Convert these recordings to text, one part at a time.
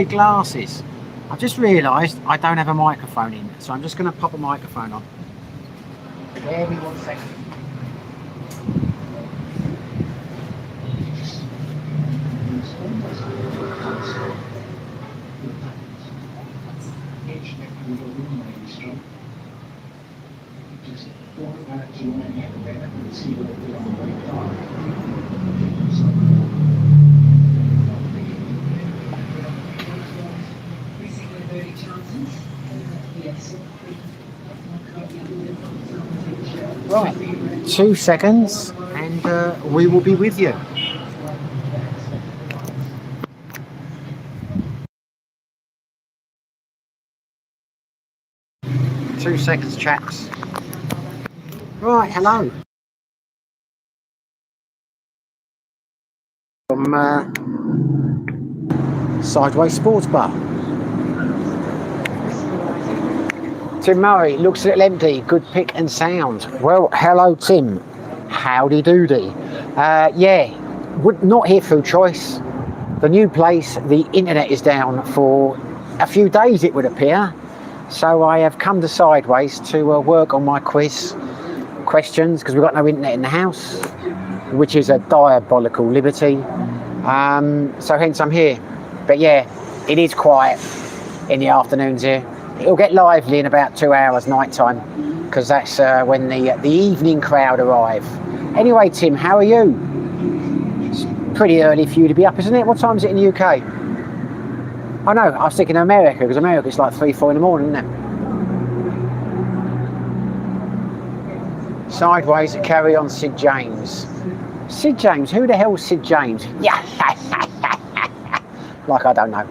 glasses. I've just realised I don't have a microphone in, so I'm just going to pop a microphone on. Bear me 1 second. Right, 2 seconds and we will be with you. Two seconds, chaps. Right, hello. From Sideways Sports Bar. Tim Murray looks a little empty. Good pick and sound. Well, hello, Tim. Howdy doody. Yeah, not here through choice. The new place, the internet is down for a few days, it would appear. So I have come to Sideways to work on my quiz questions because we've got no internet in the house, which is a diabolical liberty. So hence I'm here. But yeah, it is quiet in the afternoons here. It'll get lively in about 2 hours night time because that's when the evening crowd arrive. Anyway, Tim, how are you? It's pretty early for you to be up, isn't it? What time is it in the UK? I know, I was thinking America because America it's like 3-4 in the morning, isn't it? Sideways, carry on, Sid James. Sid James? Who the hell's Sid James? Yeah, like I don't know.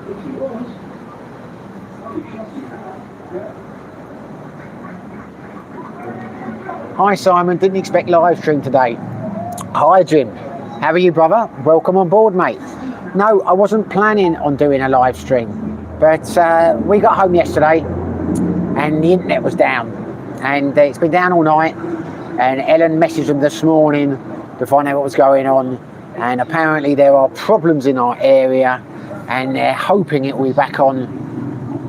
Hi Simon, didn't expect live stream today. Hi Jim, how are you brother? Welcome on board mate. No, I wasn't planning on doing a live stream, but we got home yesterday and the internet was down and it's been down all night and Ellen messaged them this morning to find out what was going on and apparently there are problems in our area and they're hoping it will be back on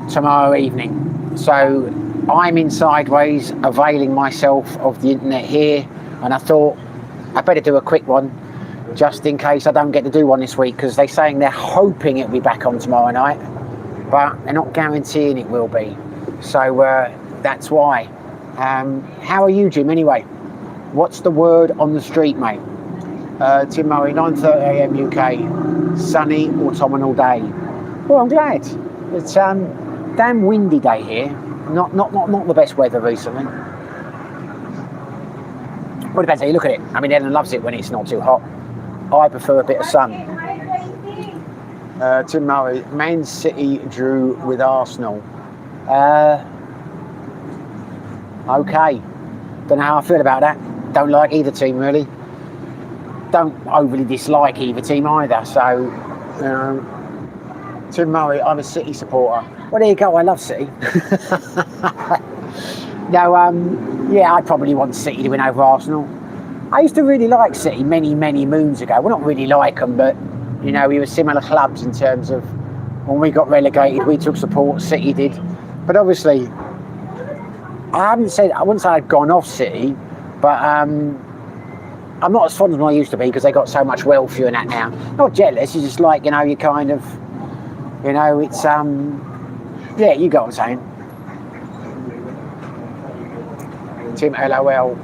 tomorrow evening. So I'm in Sideways availing myself of the internet here and I thought I better do a quick one just in case I don't get to do one this week because they're saying they're hoping it'll be back on tomorrow night but they're not guaranteeing it will be, so that's why. How are you Jim anyway? What's the word on the street mate? Tim Murray, 9:30 AM UK, sunny autumnal day. Well I'm glad. It's damn windy day here. Not the best weather recently. Well, it depends how you look at it. I mean, Ellen loves it when it's not too hot. I prefer a bit of sun. Tim Murray, Man City drew with Arsenal. Okay. Don't know how I feel about that. Don't like either team really. Don't overly dislike either team either. So, Tim Murray, I'm a City supporter. Well, there you go. I love City. No, yeah, I probably want City to win over Arsenal. I used to really like City many moons ago. Well, not really like them, but you know, we were similar clubs in terms of when we got relegated, we took support. City did, but obviously, I wouldn't say I'd gone off City, but I'm not as fond as I used to be because they got so much wealthier and that now. Not jealous. It's just like you know, you kind of, you know, it's yeah, you got what I'm saying. Tim, LOL.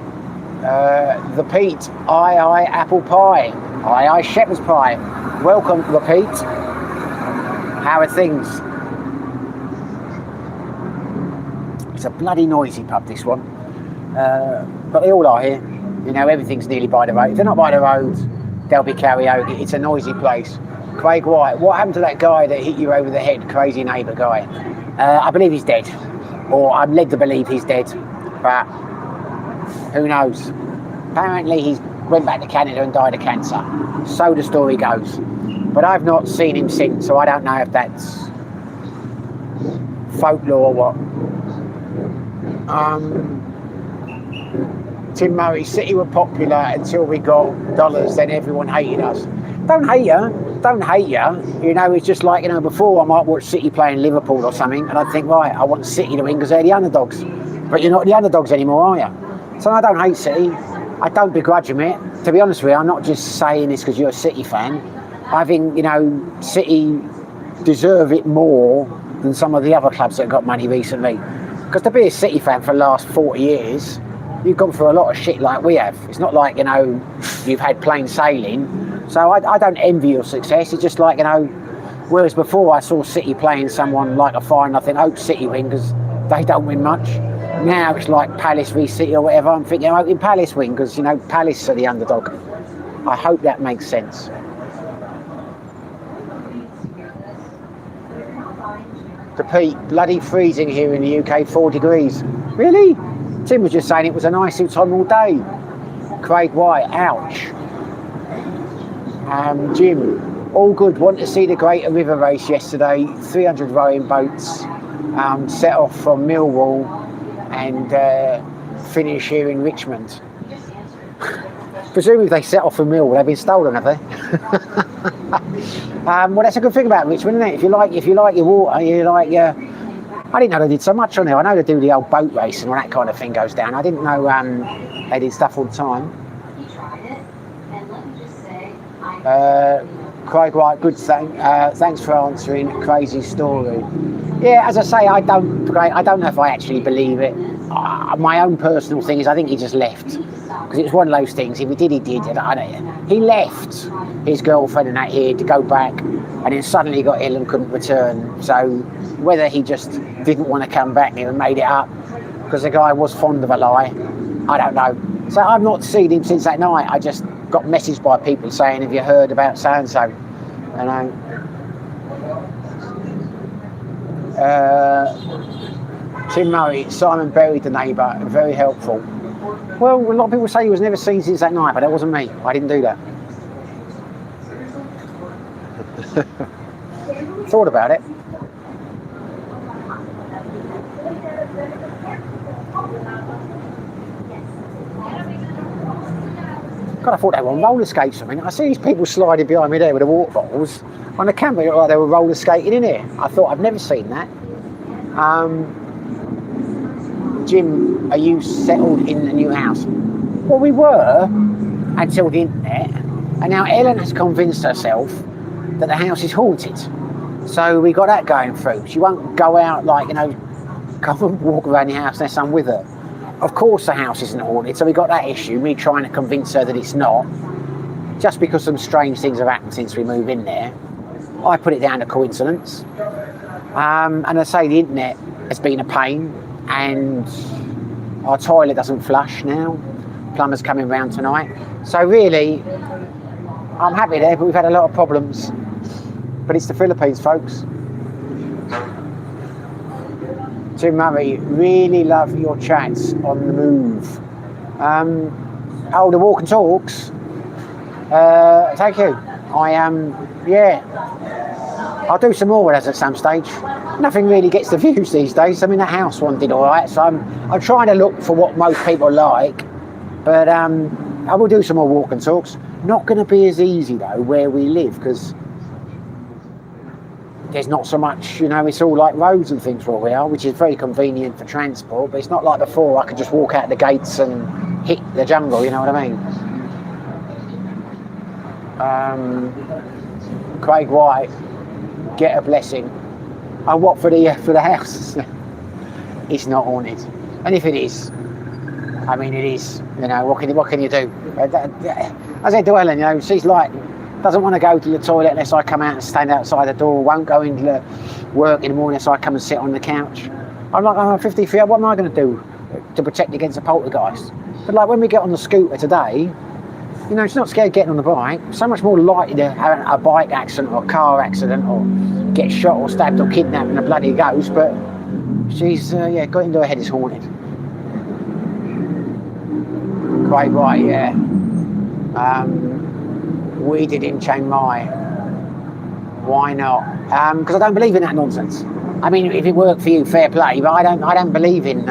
The Pete, aye, apple pie. Aye, shepherd's pie. Welcome, the Pete. How are things? It's a bloody noisy pub, this one. But they all are here. You know, everything's nearly by the road. If they're not by the road, there'll be karaoke. It's a noisy place. Craig White, what happened to that guy that hit you over the head? Crazy neighbour guy. I believe he's dead. Or I'm led to believe he's dead. But who knows? Apparently he went back to Canada and died of cancer. So the story goes. But I've not seen him since, so I don't know if that's folklore or what. Tim Murray, City were popular until we got dollars, then everyone hated us. Don't hate her. don't hate you. You know, it's just like, you know, before I might watch City playing Liverpool or something, and I'd think, right, I want City to win because they're the underdogs. But you're not the underdogs anymore, are you? So I don't hate City. I don't begrudge them it. To be honest with you, I'm not just saying this because you're a City fan. I think, you know, City deserve it more than some of the other clubs that got money recently. Because to be a City fan for the last 40 years, you've gone through a lot of shit like we have. It's not like, you know, you've had plain sailing. So I don't envy your success. It's just like, you know, whereas before I saw City playing someone like a 5-0, hope City win because they don't win much. Now it's like Palace v City or whatever. I'm thinking, I'm hoping Palace win because, you know, Palace are the underdog. I hope that makes sense. To Pete, bloody freezing here in the UK, 4 degrees. Really? Tim was just saying it was a nice autumnal day. Craig White, ouch. Jim, all good. Want to see the Greater River race yesterday. 300 rowing boats. Set off from Millwall and finish here in Richmond. Presumably they set off from Millwall. They've been stolen, have they? Well, that's a good thing about Richmond, isn't it? If you like your water, you like your... I didn't know they did so much on there. I know they do the old boat racing and all that kind of thing goes down. I didn't know they did stuff all the time. Craig White, good thing. Thanks for answering. Crazy story. Yeah, as I say, I don't know if I actually believe it. My own personal thing is I think he just left. Because it was one of those things, if he did, he did. He left his girlfriend and that here to go back, and then suddenly got ill and couldn't return. So whether he just didn't want to come back and made it up, because the guy was fond of a lie, I don't know. So I've not seen him since that night. I just got messaged by people saying, have you heard about so-and-so? And Tim Murray, Simon buried the neighbour, very helpful. Well, a lot of people say he was never seen since that night, but that wasn't me. I didn't do that. Thought about it. God, I thought they were on roller skates or something. I see these people sliding behind me there with the water bottles. On the camera, it looked like they were roller skating in here. I thought, I've never seen that. Jim, are you settled in the new house? Well, we were until the internet, and now Ellen has convinced herself that the house is haunted. So we got that going through. She won't go out, like, you know, go and walk around the house unless I'm with her. Of course the house isn't haunted, so we got that issue, me trying to convince her that it's not, just because some strange things have happened since we moved in there. I put it down to coincidence. And I say the internet has been a pain, and our toilet doesn't flush now. Plumber's coming round tonight. So really, I'm happy there, but we've had a lot of problems. But it's the Philippines, folks. Tim Murray, really love your chats on the move. The walk and talks. Thank you. I am, I'll do some more with us at some stage. Nothing really gets the views these days. I mean, the house one did all right, so I'm trying to look for what most people like. But I will do some more walk and talks. Not going to be as easy though where we live, because there's not so much, you know, it's all like roads and things where we are, which is very convenient for transport, but it's not like before I could just walk out the gates and hit the jungle, you know what I mean? Craig White, get a blessing. And what for the house? It's not haunted. And if it is, I mean, it is, you know, what can you do? As I said to Ellen, you know, she's like, doesn't want to go to the toilet unless I come out and stand outside the door, won't go into the work in the morning unless I come and sit on the couch. I'm like, I'm 53, what am I going to do to protect against a poltergeist? But like when we get on the scooter today, you know, she's not scared of getting on the bike. So much more likely to have a bike accident or a car accident or get shot or stabbed or kidnapped in a bloody ghost, but she's, got into her head is haunted. Quite right, yeah. We did in Chiang Mai. Why not? Because I don't believe in that nonsense. I mean, if it worked for you, fair play, but I don't believe in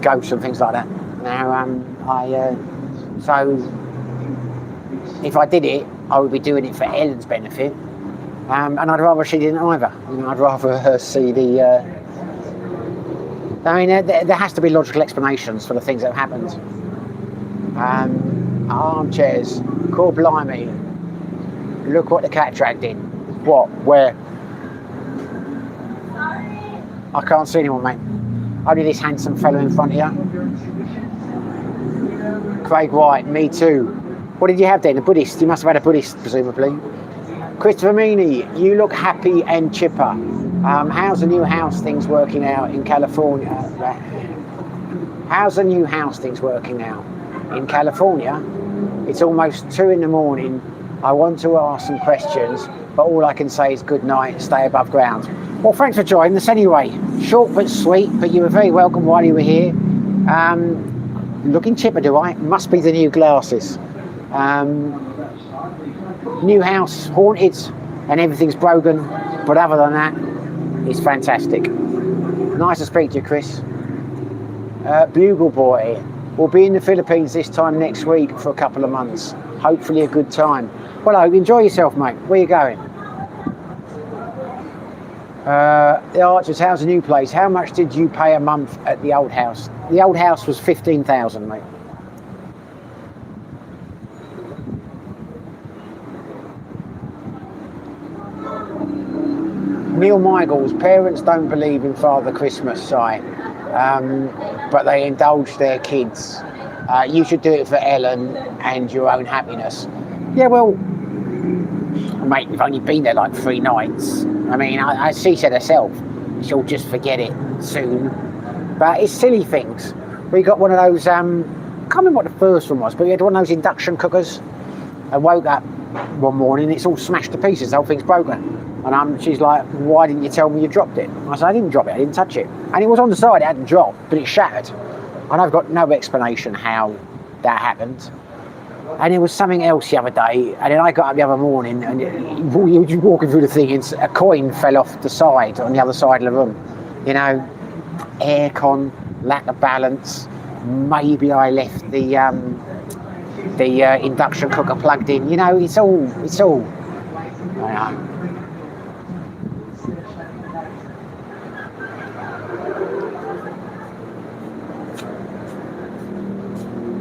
ghosts and things like that. Now, so if I did it, I would be doing it for Ellen's benefit. And I'd rather she didn't either. You know, I'd rather her see the... I mean, there has to be logical explanations for the things that have happened. Armchairs. Cool blimey. Look what the cat dragged in. What? Where? I can't see anyone, mate. Only this handsome fellow in front of you. Craig White, me too. What did you have then? A Buddhist? You must have had a Buddhist, presumably. Christopher Meany, you look happy and chipper. How's the new house things working out in California? How's the new house things working out in California? It's almost 2 in the morning. I want to ask some questions, but all I can say is good night, stay above ground. Well, thanks for joining us anyway. Short but sweet, but you were very welcome while you were here. Looking chipper, do I? Must be the new glasses. New house, haunted, and everything's broken, but other than that, it's fantastic. Nice to speak to you, Chris. Bugle Boy will be in the Philippines this time next week for a couple of months. Hopefully a good time. Well, enjoy yourself, mate. Where are you going? The Archers, how's the new place? How much did you pay a month at the old house? The old house was 15,000, mate. Neil Michaels, parents don't believe in Father Christmas, Si, but they indulge their kids. You should do it for Ellen and your own happiness. Yeah, well, mate, we've only been there like 3 nights. I mean, she said herself, she'll just forget it soon. But it's silly things. We got one of those, I can't remember what the first one was, but we had one of those induction cookers. I woke up one morning, it's all smashed to pieces, the whole thing's broken. And she's like, why didn't you tell me you dropped it? I said, I didn't drop it, I didn't touch it. And it was on the side, it hadn't dropped, but it shattered. And I've got no explanation how that happened. And there was something else the other day, and then I got up the other morning, and you were walking through the thing, and a coin fell off the side, on the other side of the room. You know, aircon, lack of balance, maybe I left the induction cooker plugged in. You know, it's all.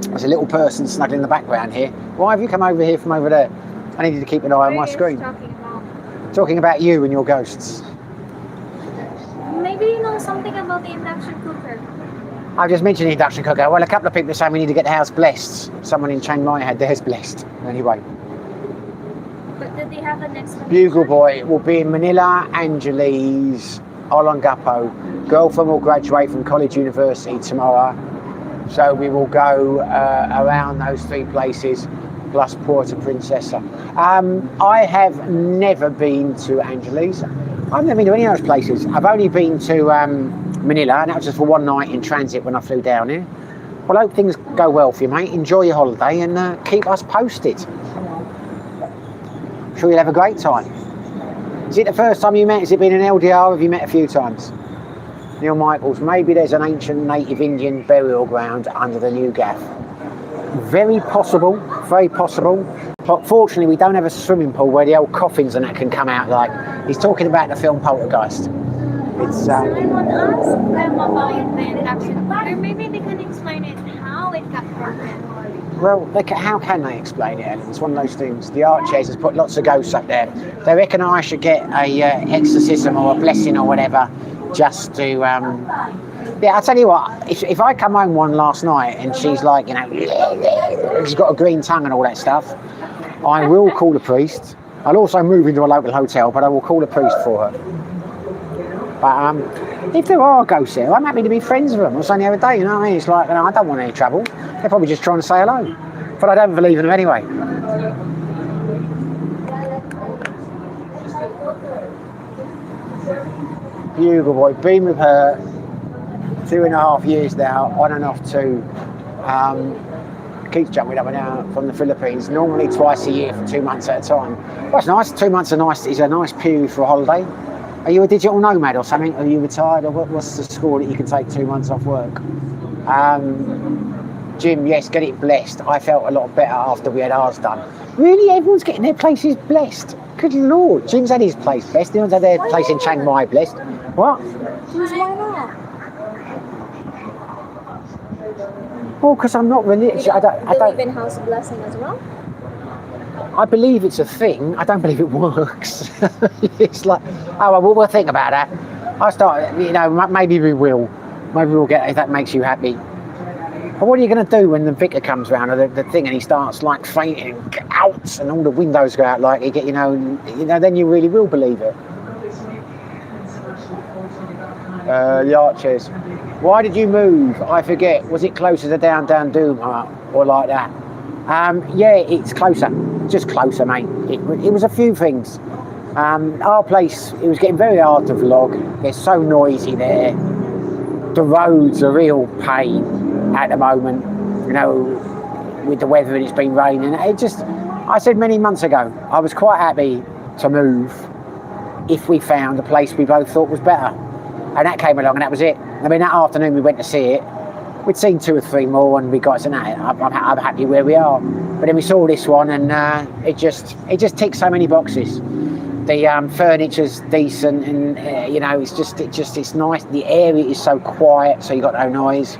There's a little person snuggling in the background here. Why have you come over here from over there? I needed to keep an eye on my screen. Talking about you and your ghosts. Maybe you know something about the induction cooker. I've just mentioned the induction cooker. Well, a couple of people are saying we need to get the house blessed. Someone in Chiang Mai had theirs blessed. Anyway. But did they have an explanation? Bugle Boy will be in Manila, Angeles, Olongapo. Girlfriend will graduate from college university tomorrow. So we will go around those 3 places, plus Puerto Princesa. I have never been to Angeles. I've never been to any of those places. I've only been to Manila, and that was just for 1 night in transit when I flew down here. Well, I hope things go well for you, mate. Enjoy your holiday and keep us posted. I'm sure you'll have a great time. Is it the first time you met? Has it been an LDR? Have you met a few times? Neil Michaels, maybe there's an ancient native Indian burial ground under the new gaff. Very possible, very possible. But fortunately, we don't have a swimming pool where the old coffins and that can come out like. He's talking about the film Poltergeist. It's. Someone asked them about the induction cooker. Maybe they can explain it how it got broken. Well, how can they explain it, Ellen? It's one of those things. The Archers has put lots of ghosts up there. They reckon I should get a exorcism or a blessing or whatever. Just to, yeah, I'll tell you what, if I come home one last night and she's like, you know, she's got a green tongue and all that stuff, I will call the priest. I'll also move into a local hotel, but I will call the priest for her. But if there are ghosts there, I'm happy to be friends with them. I was saying the other day, you know what I mean? It's like, you know, I don't want any trouble. They're probably just trying to say hello. But I don't believe in them anyway. Bugle Boy, been with her 2.5 years now, on and off too. Keeps jumping up and down from the Philippines, normally twice a year for 2 months at a time. Well, it's nice. 2 months is a nice period for a holiday. Are you a digital nomad or something? Are you retired, or what's the score that you can take 2 months off work? Jim, yes, get it blessed. I felt a lot better after we had ours done. Really? Everyone's getting their places blessed. Good Lord. Jim's had his place blessed. Everyone's had their place in Chiang Mai blessed. What? Why not? Well, because I'm not religious. I don't. Believe in house blessing as well? I believe it's a thing. I don't believe it works. It's like, oh, well, we'll think about that. I start, maybe we will. Maybe we'll get, if that makes you happy. But what are you going to do when the vicar comes round, or the thing, and he starts like fainting, get out, and all the windows go out, like you get, then you really will believe it. The Archers. Why did you move? I forget. Was it closer to Down Doom or like that? Yeah, it's closer. Just closer, mate. It was a few things. Our place, it was getting very hard to vlog. They're so noisy there. The roads are real pain at the moment, with the weather, and it's been raining. I said many months ago, I was quite happy to move if we found a place we both thought was better. And that came along, and that was it. I mean, that afternoon we went to see it. We'd seen 2 or 3 more, and we got to know I'm happy where we are. But then we saw this one, and it just ticks so many boxes. The furniture's decent, and it's nice. The area is so quiet, so you got no noise.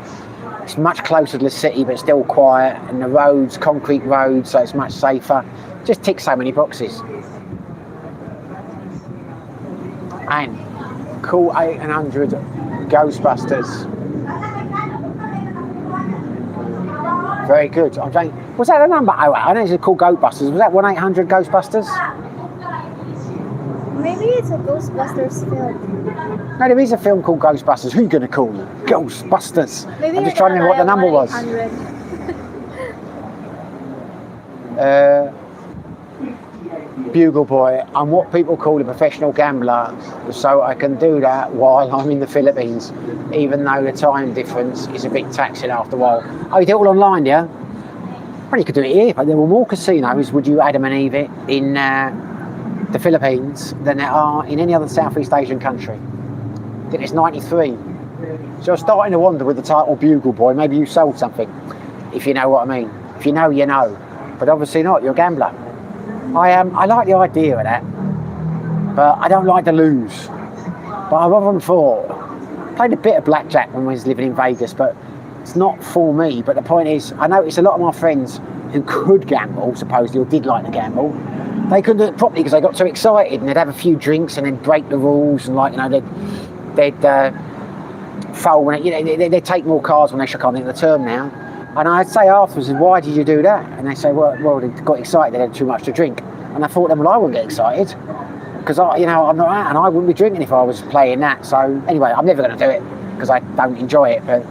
It's much closer to the city, but still quiet. And the roads, concrete roads, so it's much safer. Just ticks so many boxes. And cool 800 Ghostbusters. Very good. I'm saying, was that a number? Oh, I know it's called Ghostbusters. Was that 1-800 Ghostbusters? Maybe it's a Ghostbusters film. No, there is a film called Ghostbusters. Who are you going to call it? Ghostbusters. Maybe I'm just trying to remember what the number was. Bugle Boy. I'm what people call a professional gambler, so I can do that while I'm in the Philippines, even though the time difference is a bit taxing after a while. Oh, you do it all online, yeah? Well, you could do it here, but there were more casinos, would you Adam and Eve it, in the Philippines than there are in any other Southeast Asian country. I think it's 93. So I'm starting to wonder with the title Bugle Boy, maybe you sold something, if you know what I mean. If you know, you know. But obviously not, you're a gambler. I like the idea of that, but I don't like to lose. But I've often played a bit of blackjack when I was living in Vegas, but it's not for me. But the point is, I noticed a lot of my friends who could gamble, supposedly, or did like to gamble, they couldn't do it properly because they got too excited, and they'd have a few drinks and then break the rules, and they'd fold when they'd take more cards when they should, I can't think of the term now. And I'd say afterwards, why did you do that? And they say, well, they got excited, they had too much to drink. And I thought, well, I wouldn't get excited because I'm not that, and I wouldn't be drinking if I was playing that. So anyway, I'm never going to do it because I don't enjoy it. But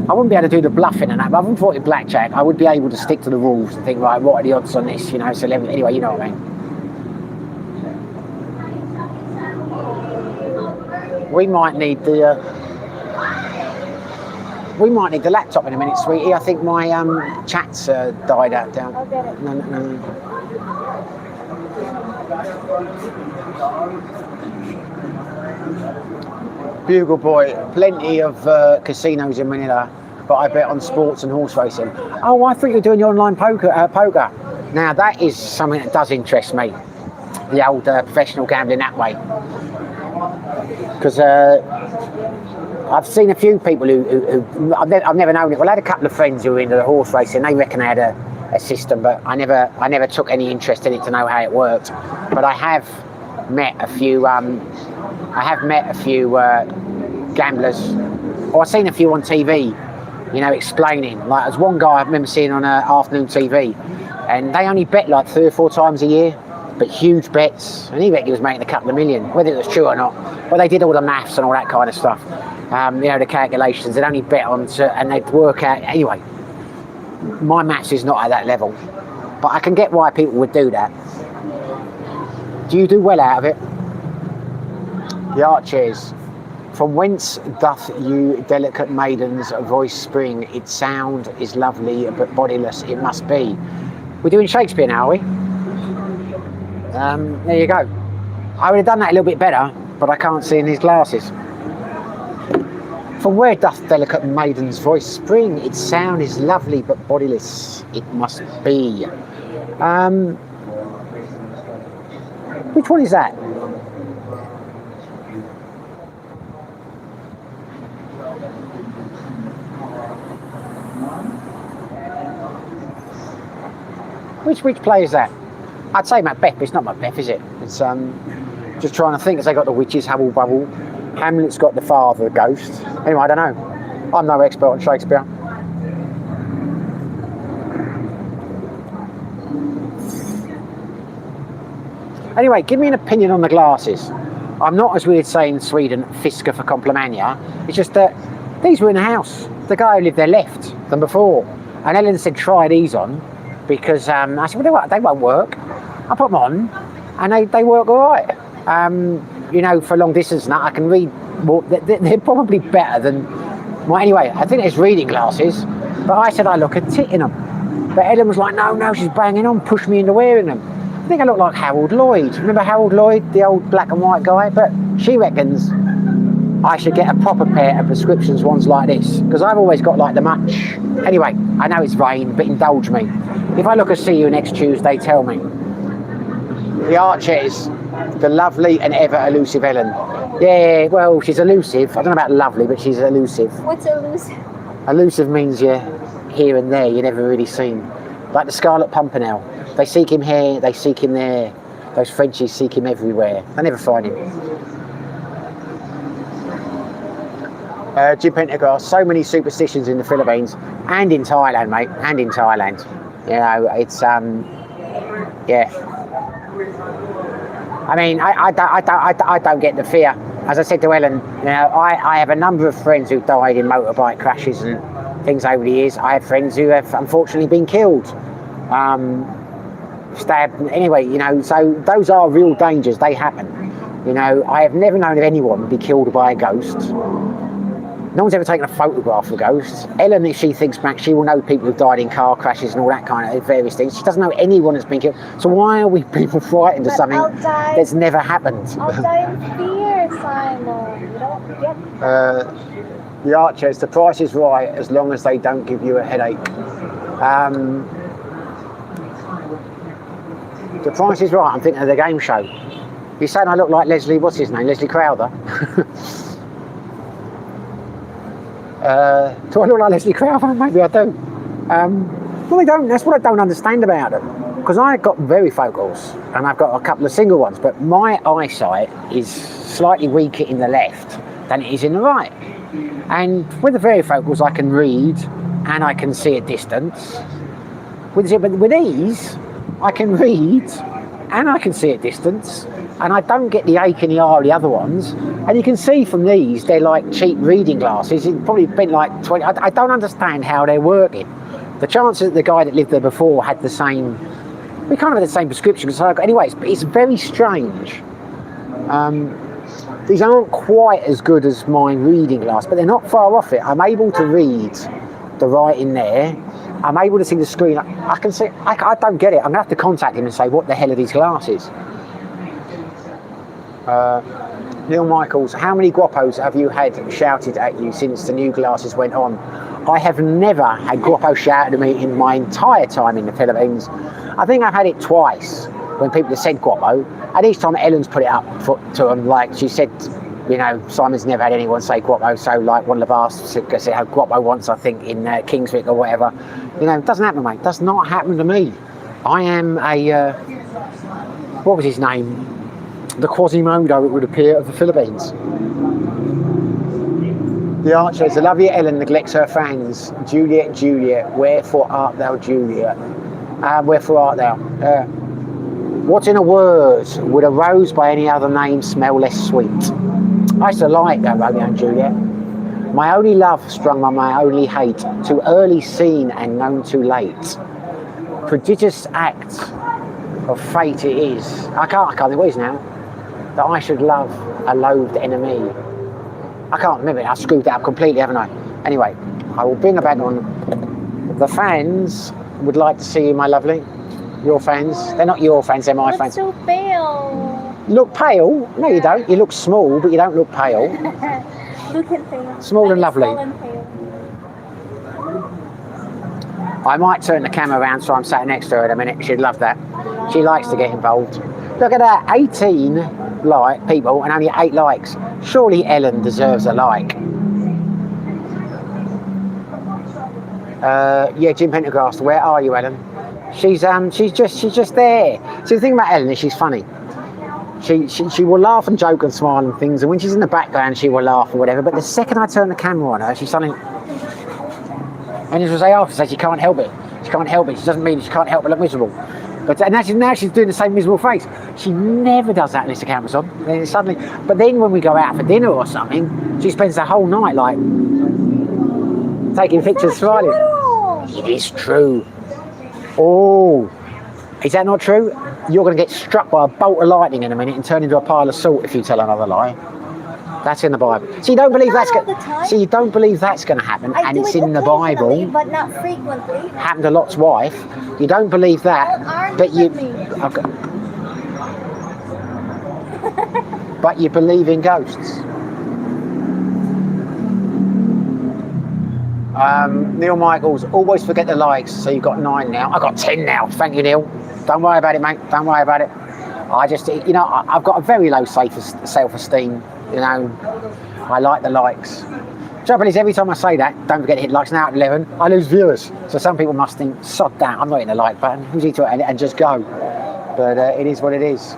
I wouldn't be able to do the bluffing and that. But I thought in blackjack, I would be able to stick to the rules and think, right, what are the odds on this? So anyway, you know what I mean. We might need the laptop in a minute, sweetie. I think my chat's died out down. I'll get it. No. Bugle Boy. Plenty of casinos in Manila, but I bet on sports and horse racing. Oh, I thought you were doing your online poker. Now, that is something that does interest me. The old professional gambling that way. Because I've seen a few people who I've never known it. Well, I had a couple of friends who were into the horse racing. They reckon they had a system, but I never took any interest in it to know how it worked. But I have met a few. Gamblers. Or I've seen a few on TV. Explaining. Like there's one guy I remember seeing on afternoon TV, and they only bet like 3 or 4 times a year, but huge bets. And he reckoned he was making a couple of million, whether it was true or not. But they did all the maths and all that kind of stuff. The calculations. They'd only bet on and they'd work out. Anyway, my maths is not at that level, but I can get why people would do that. Do you do well out of it? The Archers. From whence doth you delicate maiden's voice spring? Its sound is lovely, but bodiless it must be. We're doing Shakespeare now, are we? There you go. I would have done that a little bit better, but I can't see in these glasses. From where doth delicate maiden's voice spring? Its sound is lovely, but bodiless it must be. Which one is that? Which play is that? I'd say Macbeth, but it's not Macbeth, is it? It's just trying to think, as they got the witches, Hubble Bubble. Hamlet's got the father, the ghost. Anyway, I don't know. I'm no expert on Shakespeare. Anyway, give me an opinion on the glasses. I'm not, as we would say in Sweden, fisker for complimania. It's just that these were in the house. The guy who lived there left them before. And Ellen said, try these on. Because I said, well, they won't work. I put them on, and they work all right. You know, for long distance now, I can read. Well, they're probably better than. Well, anyway, I think it's reading glasses. But I said I look a tit in them. But Ellen was like, no, she's banging on, pushed me into wearing them. I think I look like Harold Lloyd. Remember Harold Lloyd, the old black and white guy? But she reckons I should get a proper pair of prescriptions ones like this, because I've always got like the much. Anyway, I know it's vain, but indulge me. If I look and see you next Tuesday, tell me. The Archer is the lovely and ever elusive Ellen. Yeah, well, she's elusive. I don't know about lovely, but she's elusive. What's elusive? Elusive means you're here and there, you're never really seen. Like the Scarlet Pimpernel. They seek him here, they seek him there. Those Frenchies seek him everywhere. They never find him. Jim Pendergrass, so many superstitions in the Philippines and in Thailand, mate, and in Thailand. You know, it's yeah. I mean, I don't get the fear. As I said to Ellen, you know, I have a number of friends who've died in motorbike crashes and things over the years. I have friends who have unfortunately been killed, stabbed. Anyway, you know, so those are real dangers. They happen. You know, I have never known of anyone be killed by a ghost. No one's ever taken a photograph of ghosts. Ellen, if she thinks back, she will know people who've died in car crashes and all that kind of various things. She doesn't know anyone that's been killed. So why are we people frightened of something that's never happened? I'll die in fear, Simon. You don't get The Archers, the price is right as long as they don't give you a headache. The price is right. I'm thinking of the game show. You're saying I look like Leslie, what's his name? Leslie Crowther. Do I look like Leslie Crowther? Maybe I do. Well, I don't. That's what I don't understand about them. Because I've got varifocals and I've got a couple of single ones, but my eyesight is slightly weaker in the left than it is in the right. And with the varifocals, I can read and I can see a distance. With these, I can read and I can see a distance. And I don't get the ache in the eye of the other ones. And you can see from these, they're like cheap reading glasses. It's probably been like 20. I don't understand how they're working. The chances that the guy that lived there before had the same, we kind of had the same prescription. So anyway, it's very strange. These aren't quite as good as my reading glass, but they're not far off it. I'm able to read the writing there. I'm able to see the screen. I can see, I don't get it. I'm going to have to contact him and say, what the hell are these glasses? Neil Michaels, how many guappos have you had shouted at you since the new glasses went on? I have never had guapo shouted at me in my entire time in the Philippines. I think I've had it twice when people have said guapo, and each time Ellen's put it up to them, like she said, you know, Simon's never had anyone say guapo, so like one of the bastards said how guapo once, I think, in Kingswick or whatever. You know, it doesn't happen, mate. It does not happen to me. I am a, what was his name? The Quasimodo, it would appear, of the Philippines. The Archers, the lovely Ellen neglects her fans. Juliet, Juliet, wherefore art thou, Juliet? Wherefore art thou? What in a word would a rose by any other name smell less sweet? I used to like Romeo and Juliet. My only love sprung on my only hate, too early seen and known too late. Prodigious act of fate it is. I can't think what it is now. That I should love a loathed enemy. I can't remember it. I screwed that up completely, haven't I? Anyway, I will bring it back on. The fans would like to see you, my lovely. Your fans. They're not your fans, they're my fans. so pale. Look pale? No, you don't. You look small, but you don't look pale. Look at pale. Small and lovely. I might turn the camera around so I'm sat next to her in a minute. She'd love that. She likes to get involved. Look at that, 18 people and only 8 likes. Surely Ellen deserves a like. Yeah, Jim Pendergast, where are you, Ellen? She's just there. See, the thing about Ellen is she's funny. She will laugh and joke and smile and things, and when she's in the background she will laugh or whatever, but the second I turn the camera on her, she's suddenly, and as I often say, she can't help it. She can't help it. She doesn't mean she can't help but look miserable. But now she's doing the same miserable face. She never does that unless the camera's on. Then suddenly, but then when we go out for dinner or something, she spends the whole night like taking pictures, smiling. It is true. Oh, is that not true? You're going to get struck by a bolt of lightning in a minute and turn into a pile of salt if you tell another lie. That's in the Bible. So you don't believe that's going to happen, and it's in the Bible. But not frequently. Happened to Lot's wife. You don't believe that, but you. Okay. But you believe in ghosts. Neil Michaels, always forget the likes. So you've got 9 now. I got 10 now. Thank you, Neil. Don't worry about it, mate. Don't worry about it. I just, I've got a very low self-esteem. I like the likes. Trouble is, every time I say that, don't forget to hit likes. Now at 11, I lose viewers. So some people must think, sod that, I'm not hitting the like button. Who's he to it? And just go. But it is what it is.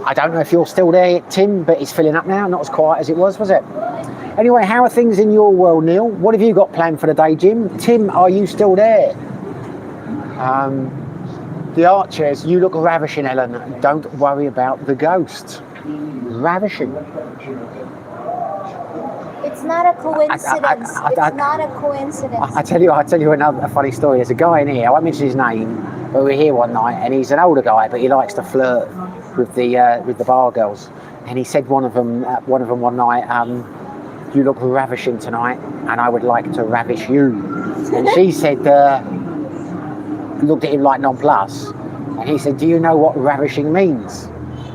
I don't know if you're still there, Tim, but it's filling up now. Not as quiet as it was it? Anyway, how are things in your world, Neil? What have you got planned for the day, Jim? Tim, are you still there? The Archers, you look ravishing, Ellen. Don't worry about the ghost. Ravishing. It's not a coincidence. It's not a coincidence. I tell you another funny story. There's a guy in here, I won't mention his name, but we were here one night, and he's an older guy, but he likes to flirt with the bar girls. And he said one of them one night, you look ravishing tonight, and I would like to ravish you. And she said, looked at him like nonplus, and he said, do you know what ravishing means?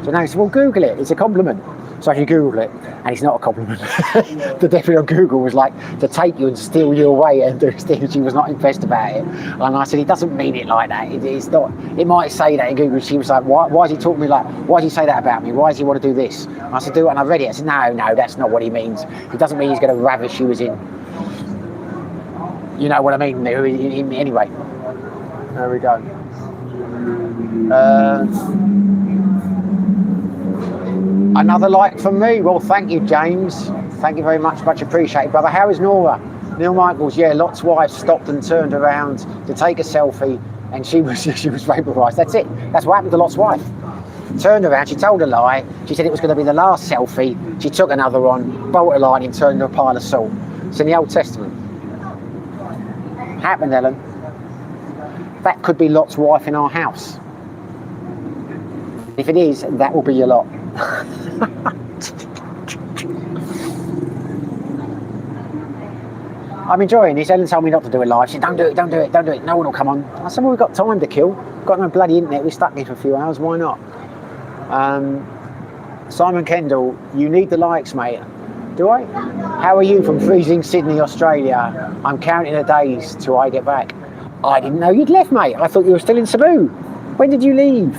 So now he said, well, Google it, it's a compliment. So she Googled it, and it's not a compliment. The definition on Google was like to take you and steal you away and do things. She was not impressed about it. And I said, he doesn't mean it like that. It's not. It might say that in Google. She was like, why is he talking to me like, why does he say that about me? Why does he want to do this? And I said, do it. And I read it. I said, no, that's not what he means. It doesn't mean he's going to ravish you as in, you know what I mean? Anyway, there we go. Another like from me. Well, thank you, James. Thank you very much appreciated, brother. How is Nora? Neil Michaels, yeah, Lot's wife stopped and turned around to take a selfie, and she was vaporised. That's it. That's what happened to Lot's wife. Turned around, she told a lie. She said it was going to be the last selfie. She took another one, bolt of lightning, turned into a pile of salt. It's in the Old Testament. Happened, Ellen. That could be Lot's wife in our house. If it is, that will be your lot. I'm enjoying this. Ellen told me not to do it live. She said, don't do it. No one will come on. I said, well, we've got time to kill. We've got no bloody internet. We're stuck here for a few hours. Why not? Simon Kendall, you need the likes, mate. Do I? How are you from freezing Sydney, Australia? I'm counting the days till I get back. I didn't know you'd left, mate. I thought you were still in Cebu. When did you leave?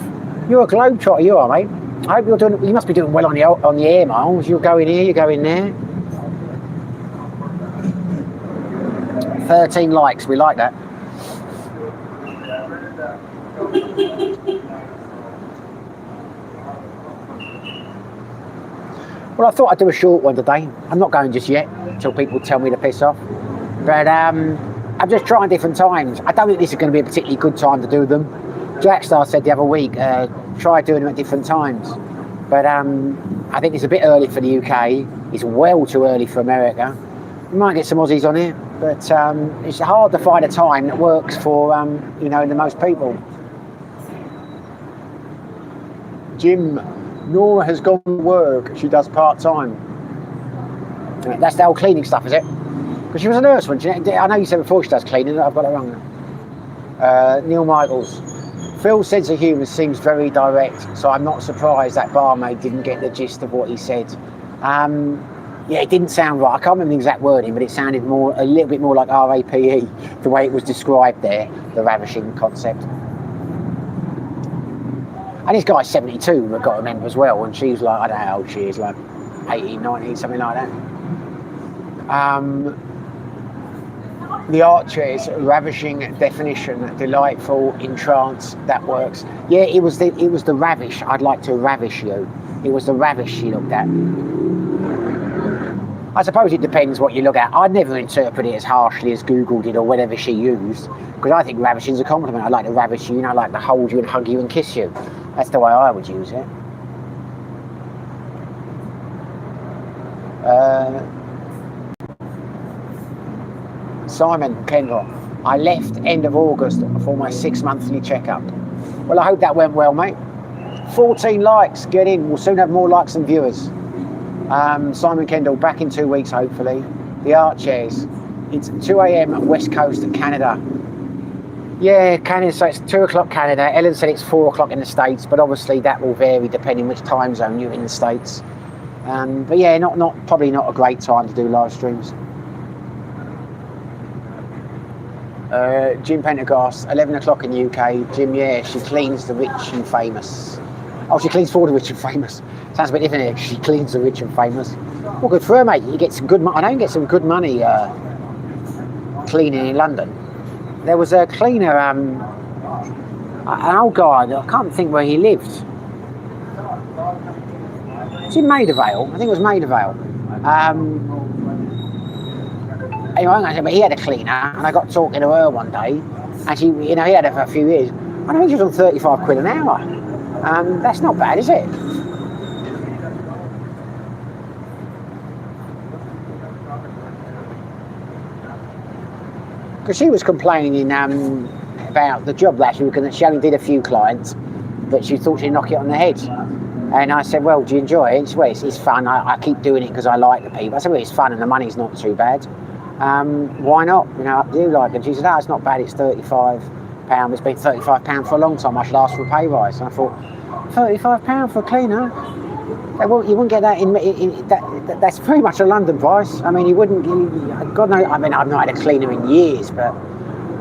You're a globetrotter, you are, mate. I hope you're doing. You must be doing well on the air miles. You're going here, you're going there. 13 likes. We like that. Well, I thought I'd do a short one today. I'm not going just yet until people tell me to piss off. But I'm just trying different times. I don't think this is going to be a particularly good time to do them. Jackstar said the other week, try doing them at different times. But I think it's a bit early for the UK. It's well too early for America. We might get some Aussies on here, but it's hard to find a time that works for, the most people. Jim, Nora has gone to work. She does part-time. That's the old cleaning stuff, is it? Because she was a nurse when I know you said before she does cleaning. I've got it wrong. Neil Michaels. Phil's sense of humour seems very direct, so I'm not surprised that barmaid didn't get the gist of what he said. Yeah, it didn't sound right. I can't remember the exact wording, but it sounded a little bit more like RAPE, the way it was described there, the ravishing concept. And this guy's 72, I've got to remember as well, and she's like, I don't know how old she is, like 18, 19, something like that. The Archer's ravishing definition, delightful, entrance, that works. Yeah, it was the ravish. I'd like to ravish you. It was the ravish she looked at. I suppose it depends what you look at. I'd never interpret it as harshly as Google did or whatever she used, because I think ravishing is a compliment. I'd like to ravish you, I'd like to hold you and hug you and kiss you. That's the way I would use it. Simon Kendall, I left end of August for my 6 monthly checkup. Well, I hope that went well, mate. 14 likes, get in. We'll soon have more likes than viewers. Simon Kendall, back in 2 weeks, hopefully. The Archers, it's 2 a.m. West Coast of Canada. Yeah, Canada, so it's 2 o'clock Canada. Ellen said it's 4 o'clock in the States, but obviously that will vary depending which time zone you're in the States. But yeah, probably not a great time to do live streams. Jim Pendergast, 11 o'clock in the UK. Jim, yeah, she cleans the rich and famous. Oh, she cleans for the rich and famous. Sounds a bit different here. She cleans the rich and famous. Well, good for her, mate. You get some good money. I know you get some good money cleaning in London. There was a cleaner, an old guy, I can't think where he lived. It's in Maida Vale. I think it was Maida Vale. Anyway, but he had a cleaner, and I got talking to her one day, and she, he had her for a few years. I think she was on 35 quid an hour. That's not bad, is it? Because she was complaining about the job that she only did a few clients, but she thought she'd knock it on the head. And I said, well, do you enjoy it? She said, well, it's fun. I keep doing it because I like the people. I said, well, it's fun and the money's not too bad. Why not? Up to you, like. And she said, it's not bad. It's £35. It's been £35 for a long time. I should ask for a pay rise. And I thought, £35 for a cleaner? Well, you wouldn't get that that's pretty much a London price. I mean, you wouldn't. God knows. I mean, I've not had a cleaner in years, but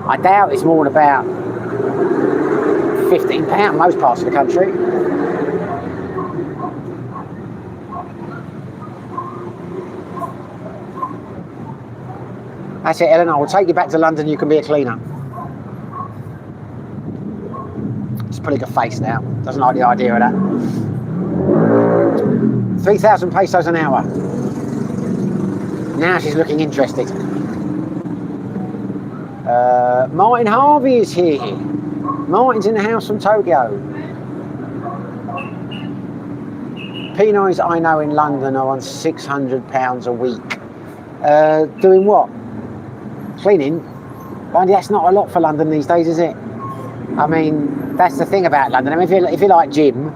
I doubt it's more than about £15 most parts of the country. That's it, Ellen. I will take you back to London. You can be a cleaner. Just putting a face now. Doesn't like the idea of that. 3,000 pesos an hour. Now she's looking interested. Martin Harvey is here. Martin's in the house from Tokyo. Pinoys I know in London are on £600 a week. Doing what? Cleaning? Mind you, that's not a lot for London these days, is it? I mean, that's the thing about London. I mean, if you're like Jim,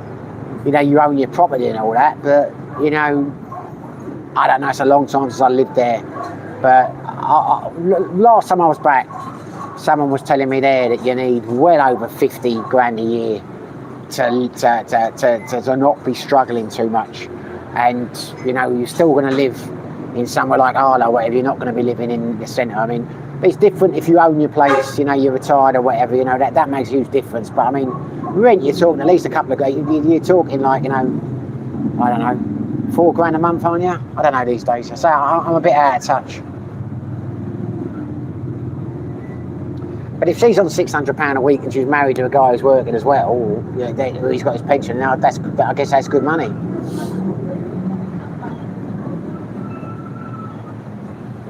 you own your property and all that, but, I don't know, it's a long time since I lived there. But last time I was back, someone was telling me there that you need well over 50 grand a year to not be struggling too much. And, you're still going to live in somewhere like Arlo, whatever. You're not going to be living in the centre. I mean, it's different if you own your place, you're retired or whatever, that makes a huge difference. But I mean, rent, you're talking at least a couple of grand. You're talking like, I don't know, £4 grand a month, aren't you? I don't know these days. So I'm a bit out of touch. But if she's on £600 a week and she's married to a guy who's working as well, or he's got his pension now, I guess that's good money.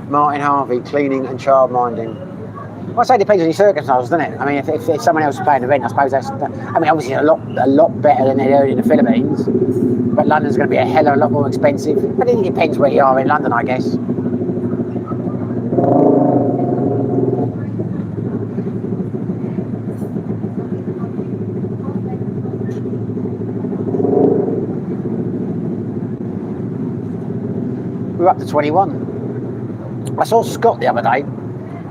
Martin Harvey, cleaning and childminding. Well, I say it depends on your circumstances, doesn't it? I mean, if someone else is paying the rent, I suppose that's. I mean, obviously a lot better than they earn in the Philippines, but London's going to be a hell of a lot more expensive. But it depends where you are in London, I guess. We're up to 21. I saw Scott the other day.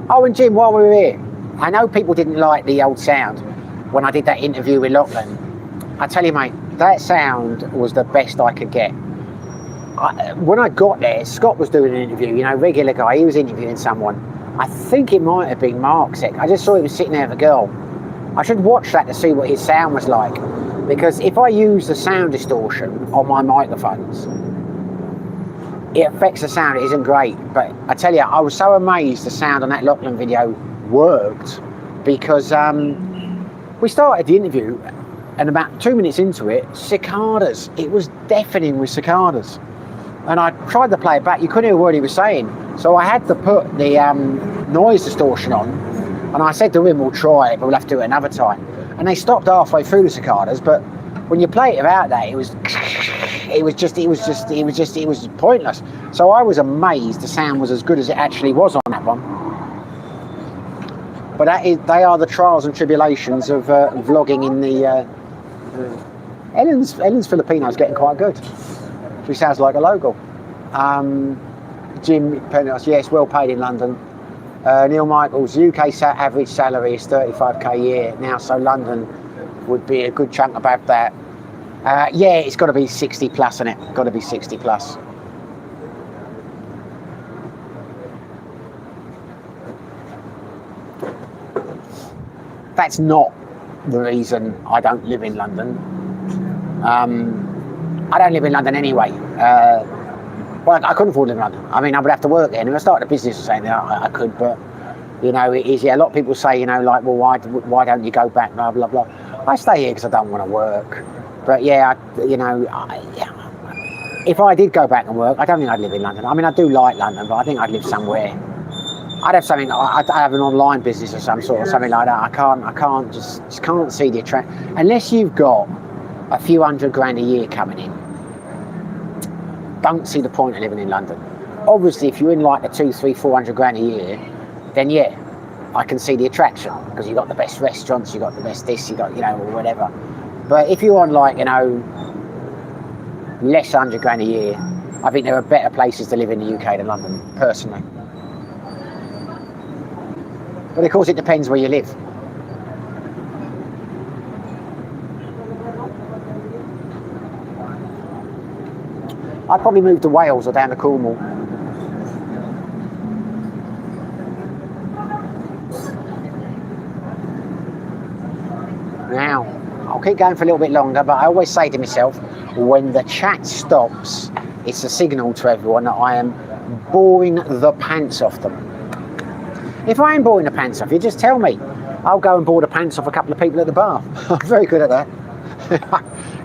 Oh, and Jim, while we were here, I know people didn't like the old sound when I did that interview with Lachlan. I tell you, mate, that sound was the best I could get. when I got there, Scott was doing an interview, you know, regular guy, he was interviewing someone. I think it might have been Mark's ex. I just saw he was sitting there with a girl. I should watch that to see what his sound was like, because if I use the sound distortion on my microphones, it affects the sound. It isn't great, but I tell you, I was so amazed the sound on that Lachlan video worked, because we started the interview and about 2 minutes into it, cicadas. It was deafening with cicadas. And I tried to play it back. You couldn't hear a word he was saying. So I had to put the noise distortion on. And I said to him, we'll try it, but we'll have to do it another time. And they stopped halfway through the cicadas. But when you play it without that, it was pointless. So I was amazed the sound was as good as it actually was on that one. But they are the trials and tribulations of vlogging in the... Ellen's Filipino is getting quite good. She sounds like a local. Jim Penrose, yes, well paid in London. Neil Michaels, UK average salary is 35k a year now, so London would be a good chunk above that. Yeah, it's got to be 60 plus, isn't it? Got to be 60 plus. That's not the reason I don't live in London. I don't live in London anyway. Well, I couldn't afford to live in London. I mean, I would have to work there. And if I started a business or something, I could, but, you know, it is, yeah, a lot of people say, you know, like, well, why don't you go back, blah, blah, blah. I stay here because I don't want to work. But, yeah, if I did go back and work, I don't think I'd live in London. I mean, I do like London, but I think I'd live somewhere. I'd have something, I'd have an online business of some sort or something like that. I can't just can't see the attraction. Unless you've got a few $100 grand a year coming in, don't see the point of living in London. Obviously, if you're in like the 200, 300, 400 grand a year, then yeah, I can see the attraction, because you've got the best restaurants, you've got the best this, you got, you know, or whatever. But if you're on like, you know, less 100 grand a year, I think there are better places to live in the UK than London, personally. But of course, it depends where you live. I'd probably move to Wales or down to Cornwall. Now, I'll keep going for a little bit longer, but I always say to myself, when the chat stops, it's a signal to everyone that I am boring the pants off them. If I am boring the pants off you, just tell me. I'll go and bore the pants off a couple of people at the bar. I'm very good at that.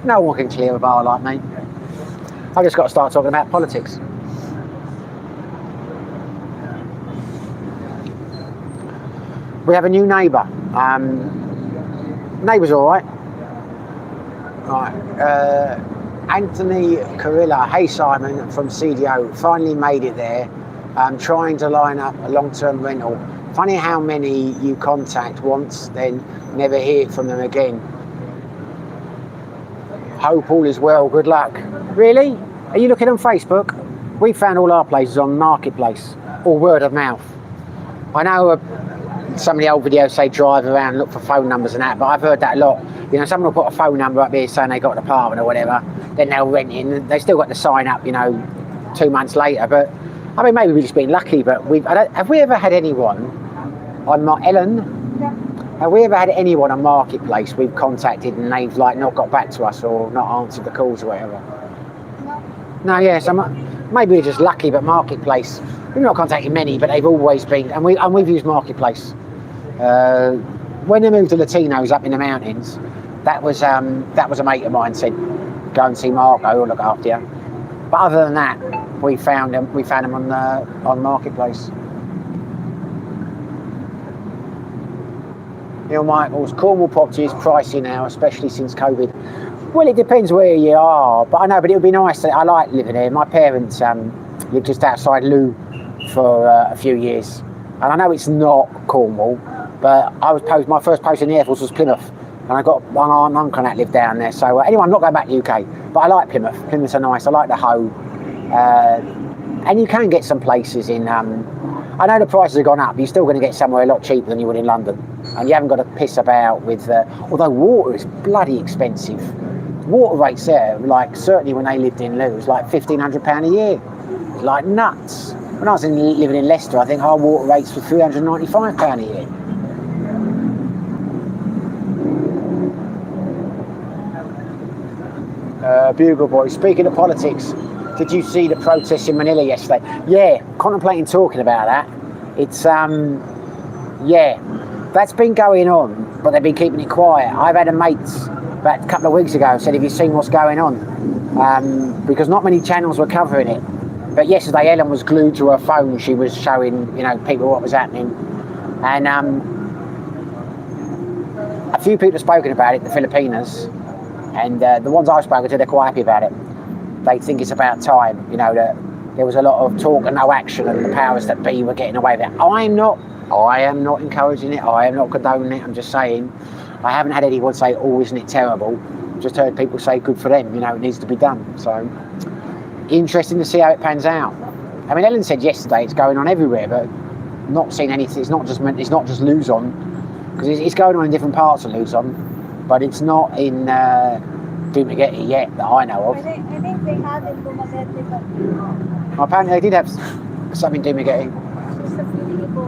No one can clear a bar like me. I've just got to start talking about politics. We have a new neighbour. Neighbour's all right. Right. Anthony Carilla, hey Simon from CDO, finally made it there. Trying to line up a long-term rental. Funny how many you contact once, then never hear from them again. Hope all is well, good luck. Really? Are you looking on Facebook? We found all our places on Marketplace, or word of mouth. I know some of the old videos say drive around and look for phone numbers and that, but I've heard that a lot. You know, someone will put a phone number up here saying they got an apartment or whatever, then they'll rent in, they still got to sign up, you know, 2 months later. But I mean, maybe we've just been lucky, but have we ever had anyone on Ellen? Have we ever had anyone on Marketplace we've contacted and they've like not got back to us or not answered the calls or whatever? No, yeah, so maybe we're just lucky, but Marketplace, we've not contacted many, but they've always been, and we've used Marketplace. When they moved to Latinos up in the mountains, that was a mate of mine said, go and see Marco, he'll look after you. But other than that, we found them on Marketplace. Neil Michaels, Cornwall property is pricey now, especially since COVID. Well, it depends where you are, but I know, but it would be nice. I like living here. My parents lived just outside Lou for a few years. And I know it's not Cornwall, but my first post in the Air Force was Plymouth. And I got one aunt and uncle that lived down there. So anyway, I'm not going back to the UK, but I like Plymouth. Plymouths are nice. I like the Hoe. And you can get some places in, I know the prices have gone up, but you're still going to get somewhere a lot cheaper than you would in London. And you haven't got to piss about with, although water is bloody expensive. water rates there, like certainly when they lived in Lou, it was like £1,500 a year. It's like nuts. When I was living in Leicester, I think our water rates were £395 a year. Bugle Boy, speaking of politics, did you see the protests in Manila yesterday? Yeah, contemplating talking about that. It's, yeah, that's been going on, but they've been keeping it quiet. I've had a mate about a couple of weeks ago said, have you seen what's going on? Because not many channels were covering it. But yesterday Ellen was glued to her phone. She was showing, you know, people what was happening. And a few people have spoken about it, the Filipinas. And the ones I've spoken to, they're quite happy about it. They think it's about time, you know, that there was a lot of talk and no action, and the powers that be were getting away with it. I am not encouraging it. I am not condoning it. I'm just saying, I haven't had anyone say, oh, isn't it terrible? I've just heard people say, good for them, you know, it needs to be done. So, interesting to see how it pans out. I mean, Ellen said yesterday it's going on everywhere, but not seen anything. It's not just Luzon, because it's going on in different parts of Luzon, but it's not in Dumaguete yet that I know of. I think they had in Dumaguete, but apparently they did have something in Dumaguete. just a few people.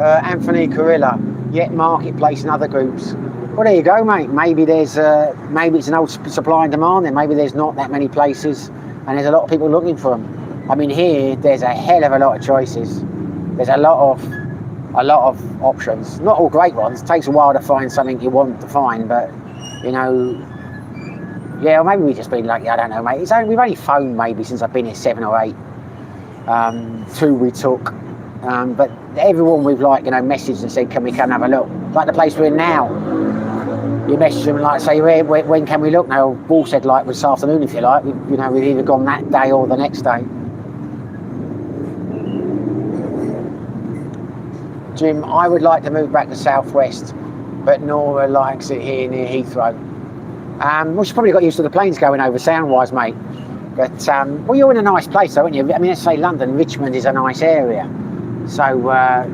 Anthony Carilla, yet Marketplace and other groups. Well, there you go, mate. Maybe there's maybe it's an old supply and demand. Then maybe there's not that many places, and there's a lot of people looking for them. I mean, here there's a hell of a lot of choices. There's a lot of options. Not all great ones. It takes a while to find something you want to find, but you know, yeah. Or maybe we've just been lucky. I don't know, mate. We've only phoned maybe since I've been here 7 or 8. 2 we took. But everyone we've messaged and said, can we come and have a look? Like the place we're in now. You message them and say, when can we look? Now, Paul said this afternoon if you like. We've either gone that day or the next day. Jim, I would like to move back to Southwest, but Nora likes it here near Heathrow. Well, she's probably got used to the planes going over sound-wise, mate. But, well, you're in a nice place, though, aren't you? I mean, let's say London, Richmond is a nice area. So, I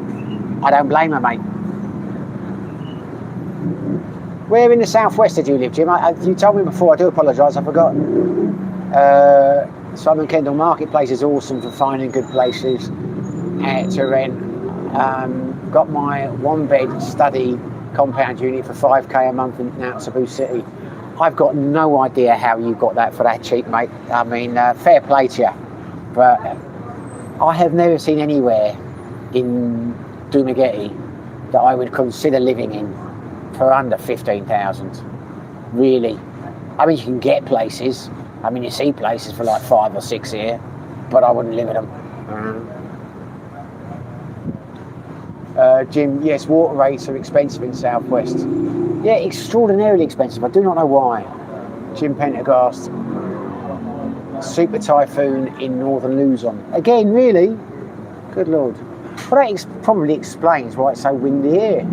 don't blame her, mate. Where in the Southwest did you live, Jim? You told me before, I do apologise, I forgot. Simon Kendall Marketplace is awesome for finding good places to rent. Got my 1-bed study compound unit for £5k a month out of Cebu City. I've got no idea how you got that for that cheap, mate. I mean, fair play to you. But I have never seen anywhere in Dumaguete that I would consider living in for under 15,000. Really. I mean, you can get places. I mean, you see places for 5 or 6 here, but I wouldn't live in them. Jim, yes, water rates are expensive in Southwest. Yeah, extraordinarily expensive. I do not know why. Jim Pendergast, super typhoon in northern Luzon. Again, really? Good Lord. Well, that probably explains why it's so windy here.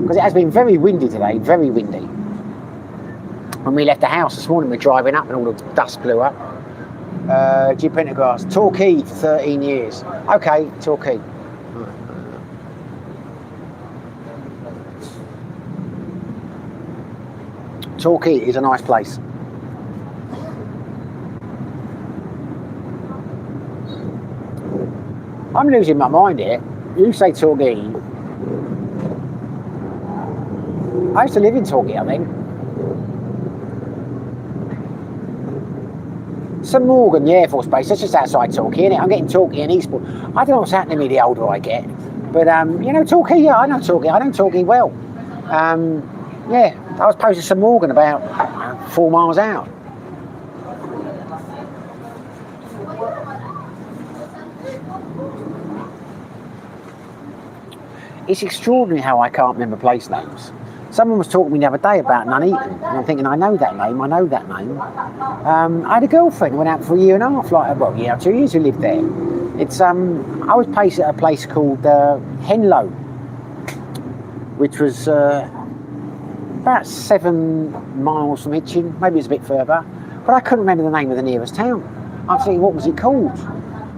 Because it has been very windy today, very windy. When we left the house this morning, we were driving up and all the dust blew up. Jim Pendergast, Torquay for 13 years. Okay, Torquay. Torquay is a nice place. I'm losing my mind here. You say Torquay. I used to live in Torquay, I think. St Morgan, the Air Force Base, that's just outside Torquay, isn't it? I'm getting Torquay and Eastbourne. I don't know what's happening to me the older I get. But, Torquay, yeah, I know Torquay. I know Torquay well. Yeah, I was posted to St Morgan about 4 miles out. It's extraordinary how I can't remember place names. Someone was talking to me the other day about Nuneaton, and I'm thinking, I know that name. I had a girlfriend who went out for a year and a half, 2 years, who lived there. It's I was placed at a place called Henlow, which was about 7 miles from Hitchin, maybe it's a bit further, but I couldn't remember the name of the nearest town. I'm thinking, what was it called?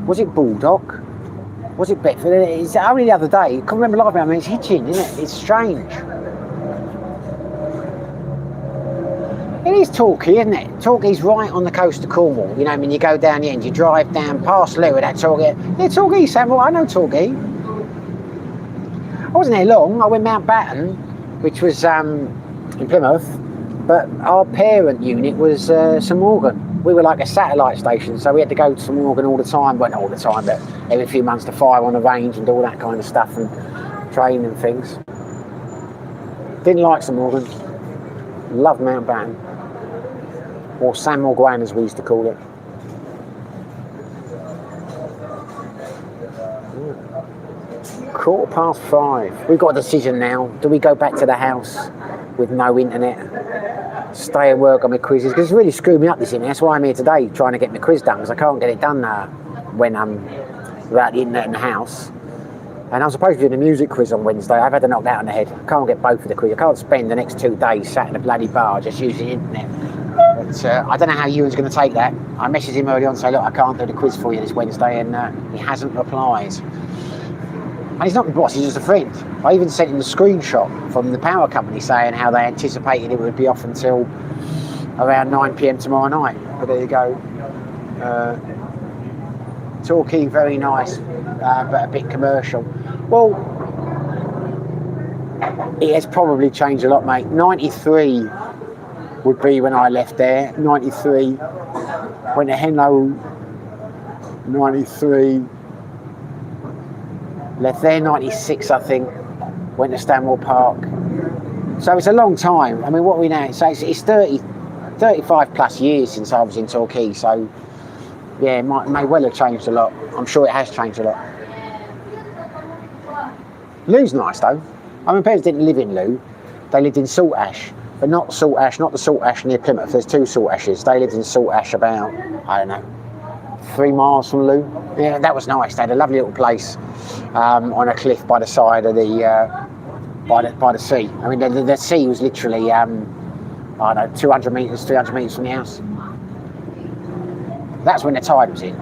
Was it Baldock? Was it Bedford? It's only the other day, I couldn't remember live. I mean, it's Hitchin, isn't it? It's strange. It is Torquay, isn't it? Torquay's right on the coast of Cornwall. You know, when you go down the end, you drive down past Lewis at Torquay. Yeah, Torquay, Samuel, I know Torquay. I wasn't there long. I went Mountbatten, which was in Plymouth, but our parent unit was St Morgan. We were like a satellite station, so we had to go to St Morgan all the time. Well, not all the time, but every few months to fire on the range and do all that kind of stuff and train and things. Didn't like St Morgan. Loved Mountbatten. Or San Morgan, as we used to call it. £5:15. We've got a decision now. Do we go back to the house with no internet? Stay at work on my quizzes? Because it's really screwed me up, this internet. That's why I'm here today, trying to get my quiz done, because I can't get it done when I'm without the internet in the house. And I'm supposed to do the music quiz on Wednesday. I've had to knock that on the head. I can't get both of the quiz. I can't spend the next 2 days sat in a bloody bar just using the internet. But I don't know how Ewan's going to take that. I messaged him early on and say, look, I can't do the quiz for you this Wednesday, and he hasn't replied. And he's not my boss, he's just a friend. I even sent him the screenshot from the power company saying how they anticipated it would be off until around 9 PM tomorrow night. But there you go. Torquay, very nice, but a bit commercial. Well, it has probably changed a lot, mate. 93 would be when I left there. 93, went to Henlow, 93, left there 96, I think, went to Stanwell Park. So it's a long time. I mean, what are we now? So it's 35 plus years since I was in Torquay, so yeah, it may well have changed a lot. I'm sure it has changed a lot. Lou's nice though. I mean, parents didn't live in Lou, they lived in Saltash, but not Saltash, not the Saltash near Plymouth. There's 2 Saltashes. They lived in Saltash about, I don't know, 3 miles from Lou. Yeah, that was nice. They had a lovely little place on a cliff by the side of the by the sea. I mean, the sea was literally I don't know, 200 metres, 300 metres from the house. That's when the tide was in.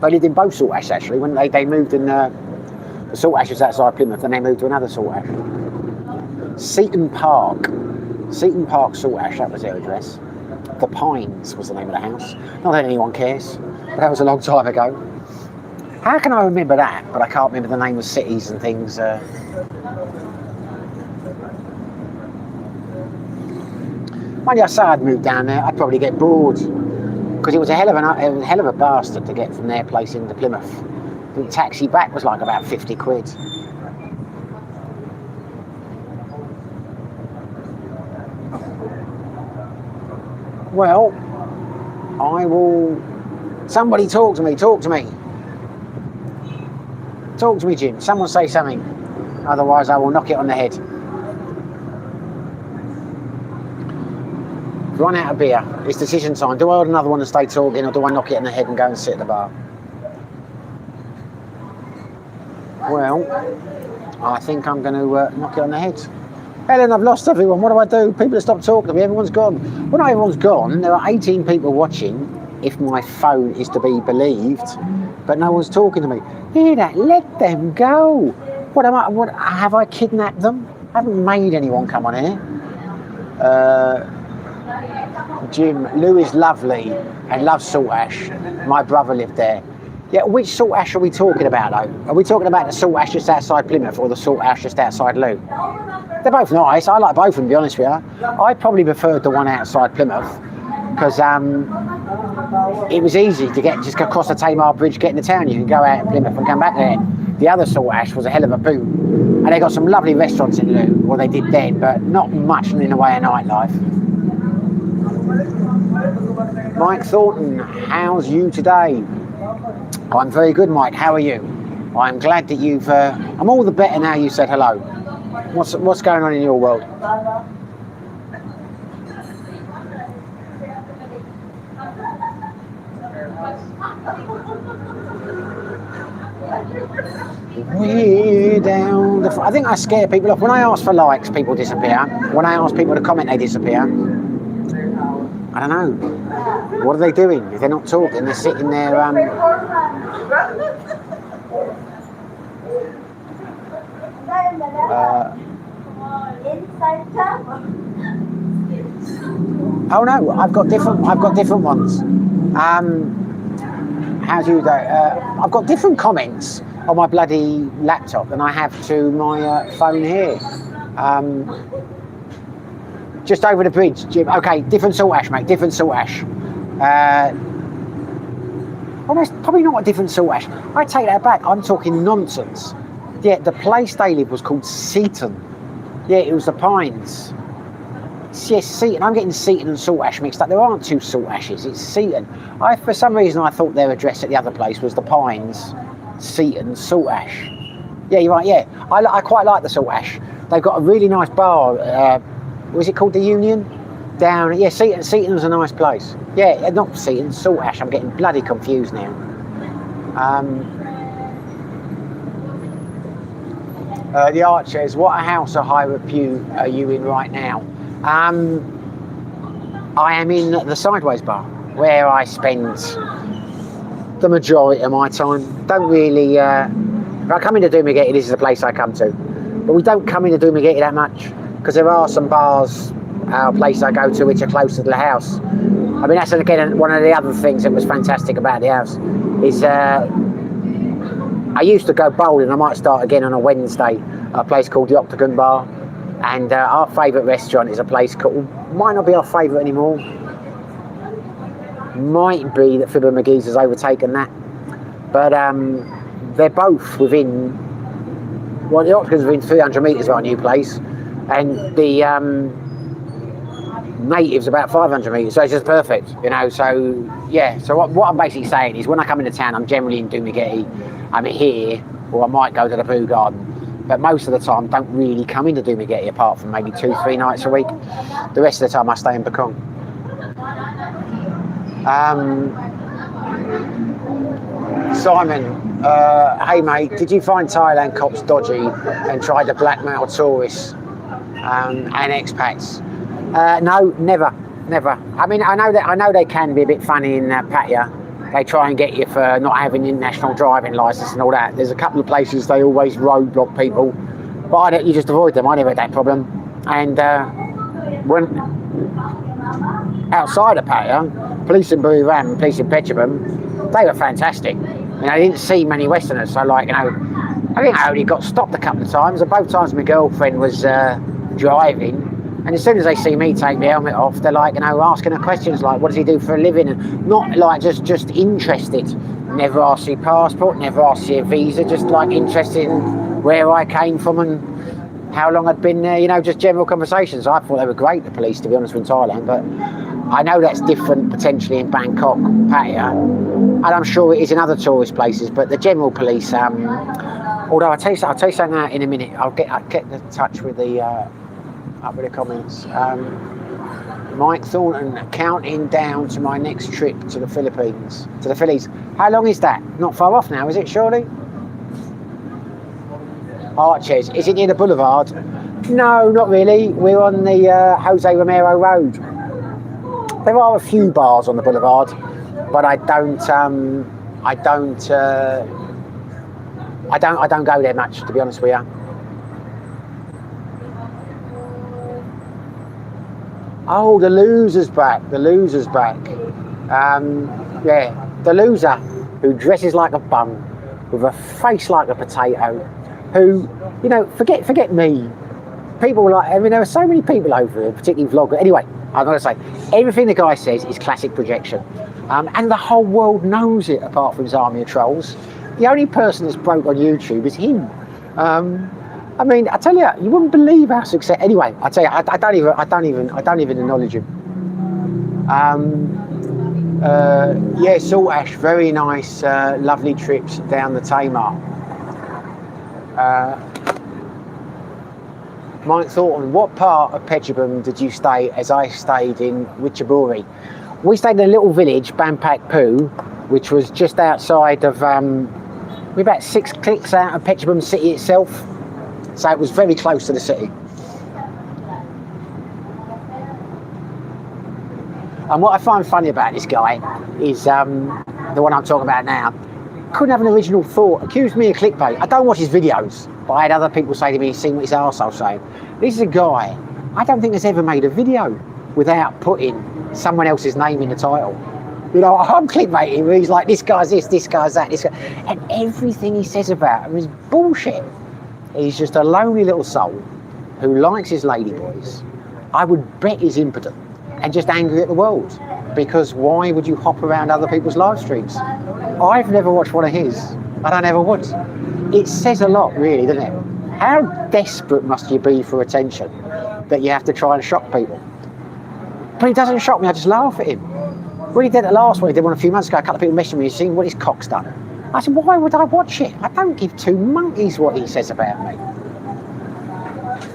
They lived in both Saltash actually. When they moved in the Saltash was outside Plymouth, and they moved to another Saltash. Seaton Park, Saltash, that was their address. The Pines was the name of the house. Not that anyone cares, but that was a long time ago. How can I remember that, but I can't remember the name of cities and things? Mind you, I say I'd moved down there, I'd probably get bored, because it was a hell of a bastard to get from their place into Plymouth. The taxi back was like about 50 quid. Well, I will... Somebody talk to me. Talk to me, Jim. Someone say something. Otherwise, I will knock it on the head. Run out of beer. It's decision time. Do I order another one and stay talking, or do I knock it on the head and go and sit at the bar? Well, I think I'm going to knock it on the head. Helen, I've lost everyone. What do I do? People have stopped talking to me. Everyone's gone. Well, not everyone's gone. There are 18 people watching, if my phone is to be believed, but no one's talking to me. Hear that? Let them go. What have I kidnapped them? I haven't made anyone come on here. Jim, Lou is lovely and loves Saltash. My brother lived there. Yeah, which Saltash are we talking about though? Are we talking about the Saltash just outside Plymouth or the Saltash just outside Lou? They're both nice. I like both of them, to be honest with you. I probably preferred the one outside Plymouth because it was easy to just go across the Tamar Bridge, get into town. You can go out in Plymouth and come back there. The other Saltash was a hell of a boot. And they got some lovely restaurants in Lou, or they did then, but not much in the way of nightlife. Mike Thornton, how's you today? I'm very good, Mike. How are you? I'm glad that you've... I'm all the better now you said hello. What's going on in your world? Way down the... I think I scare people off. When I ask for likes, people disappear. When I ask people to comment, they disappear. I don't know. What are they doing? If they're not talking, they're sitting there. Oh no, I've got different ones. How do you go? I've got different comments on my bloody laptop than I have to my phone here. Just over the bridge, Jim. Okay, different salt ash, mate. Different salt ash. Well, that's probably not a different salt ash. I take that back. I'm talking nonsense. Yeah, the place they lived was called Seaton. Yeah, it was the Pines. Yes, Seaton. I'm getting Seaton and salt ash mixed up. There aren't two salt ashes. It's Seaton. For some reason, I thought their address at the other place was the Pines, Seaton, salt ash. Yeah, you're right. Yeah, I quite like the salt ash. They've got a really nice bar. Was it called the Union? Down. Yeah, Seaton was a nice place. Yeah, not Seaton, salt ash. I'm getting bloody confused now. The Archers. What house of high repute are you in right now? I am in the Sideways bar, where I spend the majority of my time. Don't really, if I come into Doomageti, this is the place I come to. But we don't come into Doomageti that much, because there are some bars, places I go to, which are closer to the house. I mean, that's again one of the other things that was fantastic about the house, is I used to go bowling. I might start again on a Wednesday, a place called the Octagon Bar. And our favourite restaurant is a place called, might not be our favourite anymore, might be that Fibber McGee's has overtaken that, but they're both within, well, the Octagon's within 300 metres of our new place, and the Native's about 500 metres, so it's just perfect, you know. So yeah, so what I'm basically saying is, when I come into town, I'm generally in Doomageti, I'm here, or I might go to the Pooh Garden. But most of the time, don't really come into Doomageti apart from maybe 2-3 nights a week. The rest of the time, I stay in Pekong. Simon, hey mate, did you find Thailand cops dodgy and tried to blackmail tourists and expats? No, never. I mean, I know they can be a bit funny in Pattaya. They try and get you for not having your national driving licence and all that. There's a couple of places they always roadblock people, but you just avoid them. I never had that problem. And when outside of Pattaya, police in Buriram, police in Phetchabun, they were fantastic. You know, I didn't see many Westerners, so like, you know, I think I only got stopped a couple of times, and both times my girlfriend was driving. And as soon as they see me take my helmet off, they're like, you know, asking her questions like, what does he do for a living? And not like just interested. Never asked your passport, never asked your visa, just like interested in where I came from and how long I'd been there, you know, just general conversations. I thought they were great, the police, to be honest, in Thailand, but I know that's different potentially in Bangkok, Pattaya, and I'm sure it is in other tourist places, but the general police, although I'll tell you something in a minute. I'll get in touch with the up with the comments. Mike Thornton, counting down to my next trip to the Philippines, to the Phillies. How long is that? Not far off now, is it, surely? Arches, is it near the boulevard? No, not really. We're on the Jose Romero Road. There are a few bars on the boulevard, but I don't go there much, to be honest with you. Oh, the loser's back. The loser's back. Yeah, the loser who dresses like a bum, with a face like a potato, who, you know, forget me. People like, I mean, there are so many people over here, particularly vloggers. Anyway, I've got to say, everything the guy says is classic projection. And the whole world knows it, apart from his army of trolls. The only person that's broke on YouTube is him. I mean, I tell you, you wouldn't believe how success. Anyway, I tell you, I don't even acknowledge him. Yeah, Salt Ash, very nice, lovely trips down the Tamar. Mike Thornton, what part of Phetchabun did you stay? As I stayed in Richaburi. We stayed in a little village, Bampak Poo, which was just outside of. We're about 6 clicks out of Phetchabun city itself. So it was very close to the city. And what I find funny about this guy is the one I'm talking about now. Couldn't have an original thought. Accused me of clickbait. I don't watch his videos, but I had other people say to me, "Seen what his arsehole's saying." This is a guy I don't think has ever made a video without putting someone else's name in the title. You know, I'm clickbaiting where he's like, this guy's this guy's that, this guy. And everything he says about him is bullshit. He's just a lonely little soul who likes his ladyboys. I would bet he's impotent and just angry at the world. Because why would you hop around other people's live streams? I've never watched one of his, and I never would. It says a lot, really, doesn't it? How desperate must you be for attention that you have to try and shock people? But he doesn't shock me, I just laugh at him. When he did it last one, he did one a few months ago, a couple of people messaged me saying what his cock's done. I said, why would I watch it? I don't give two monkeys what he says about me.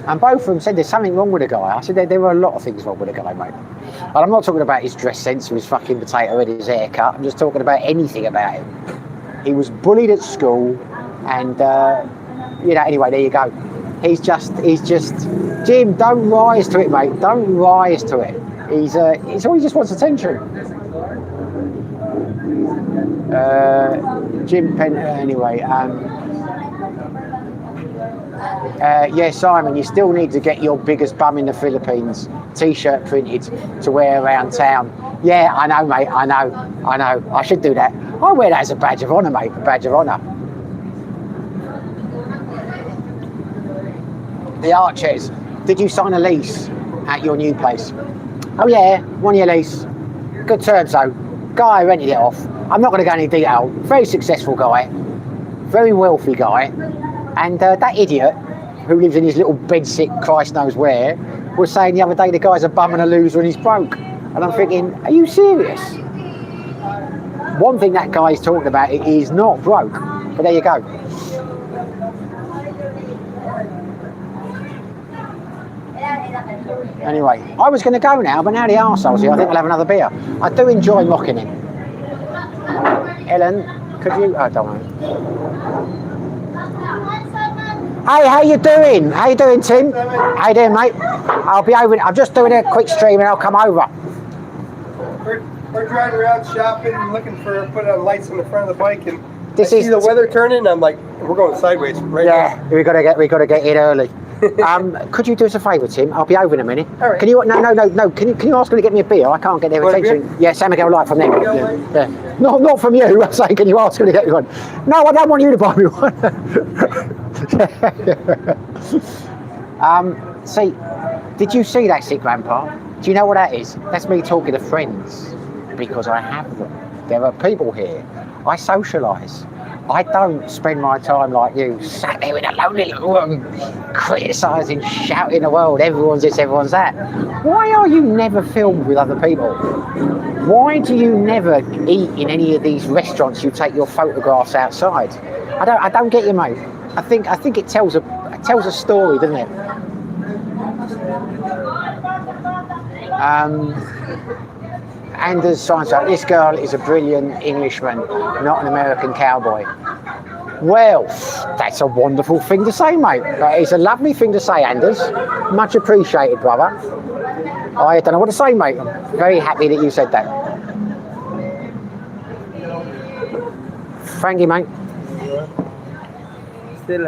And both of them said there's something wrong with the guy. I said there were a lot of things wrong with the guy, mate. And I'm not talking about his dress sense or his fucking potato head, his haircut. I'm just talking about anything about him. He was bullied at school, and you know. Anyway, there you go. He's just. Jim, don't rise to it, mate. Don't rise to it. He's all he just wants attention. Jim Penn. Anyway. Yeah, Simon, you still need to get your biggest bum in the Philippines t-shirt printed to wear around town. Yeah, I know, mate, I know. I should do that. I wear that as a badge of honour, mate, a badge of honour. The Archers, did you sign a lease at your new place? Oh yeah, 1 year lease. Good terms though. Guy rented it off. I'm not going to go into detail. Very successful guy. Very wealthy guy. And that idiot who lives in his little bedsit, Christ knows where, was saying the other day the guy's a bum and a loser and he's broke. And I'm thinking, are you serious? One thing that guy's talking about is not broke. But there you go. Anyway, I was going to go now, but now the arsehole's here, I think I'll have another beer. I do enjoy mocking him. Ellen, could you... Oh, don't worry. Hey, how you doing? How you doing, Tim? How you doing, mate? I'll be over. I'm just doing a quick stream and I'll come over. We're driving around shopping and looking for putting lights on the front of the bike, and this I see the weather turning. And I'm like, we're going sideways right now. Yeah, we gotta get in early. Could you do us a favour, Tim? I'll be over in a minute. All right. Can you? No. Can you ask them to get me a beer? I can't get their attention. Yeah, Sam Miguel Light from them. Yeah. Not from you. I'm saying, can you ask them to get me one? No, I don't want you to buy me one. See, did you see that, Sick Grandpa? Do you know what that is? That's me talking to friends, because I have them. There are people here. I socialise. I don't spend my time like you, sat there in a lonely little room, criticising, shouting the world, everyone's this, everyone's that. Why are you never filmed with other people? Why do you never eat in any of these restaurants you take your photographs outside? I don't get you, mate. I think it tells a story, doesn't it? Anders signs out, this girl is a brilliant Englishman, not an American cowboy. Well, that's a wonderful thing to say, mate. It's a lovely thing to say, Anders. Much appreciated, brother. I don't know what to say, mate. I'm very happy that you said that. Thank you, mate. Still,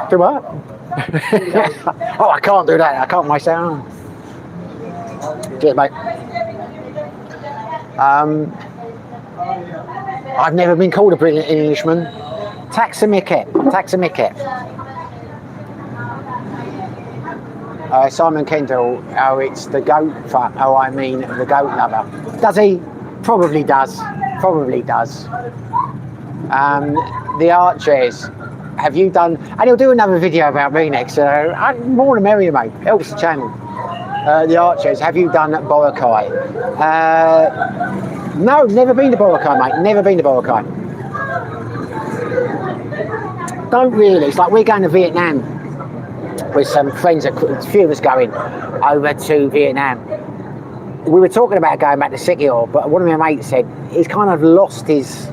Do what? Oh, I can't do that. I can't myself. Cheers, mate. I've never been called a brilliant Englishman. Taxamicket. Simon Kendall, oh, it's the goat fuck. Oh, I mean the goat lover. Does he? Probably does. The Archers, have you done? And he'll do another video about me next. More the merrier, mate. Helps the channel. The Archers, have you done Boracay? No, never been to Boracay, mate. Never been to Boracay. Don't really. It's like we're going to Vietnam with some friends. A few of us going over to Vietnam. We were talking about going back to Sikihor, but one of my mates said he's kind of lost his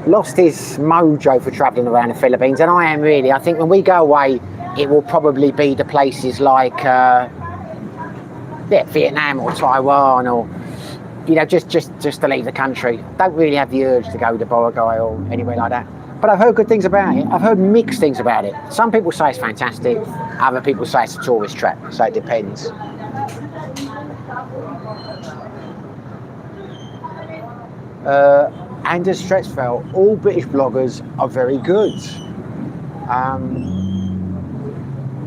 mojo for travelling around the Philippines, and I am really. I think when we go away, it will probably be the places like Vietnam or Taiwan, or just to leave the country. Don't really have the urge to go to Boracay or anywhere like that. but I've heard good things about it. I've heard mixed things about it. Some people say it's fantastic, other people say it's a tourist trap, so it depends. Anders Stretzfeld, all British bloggers are very good.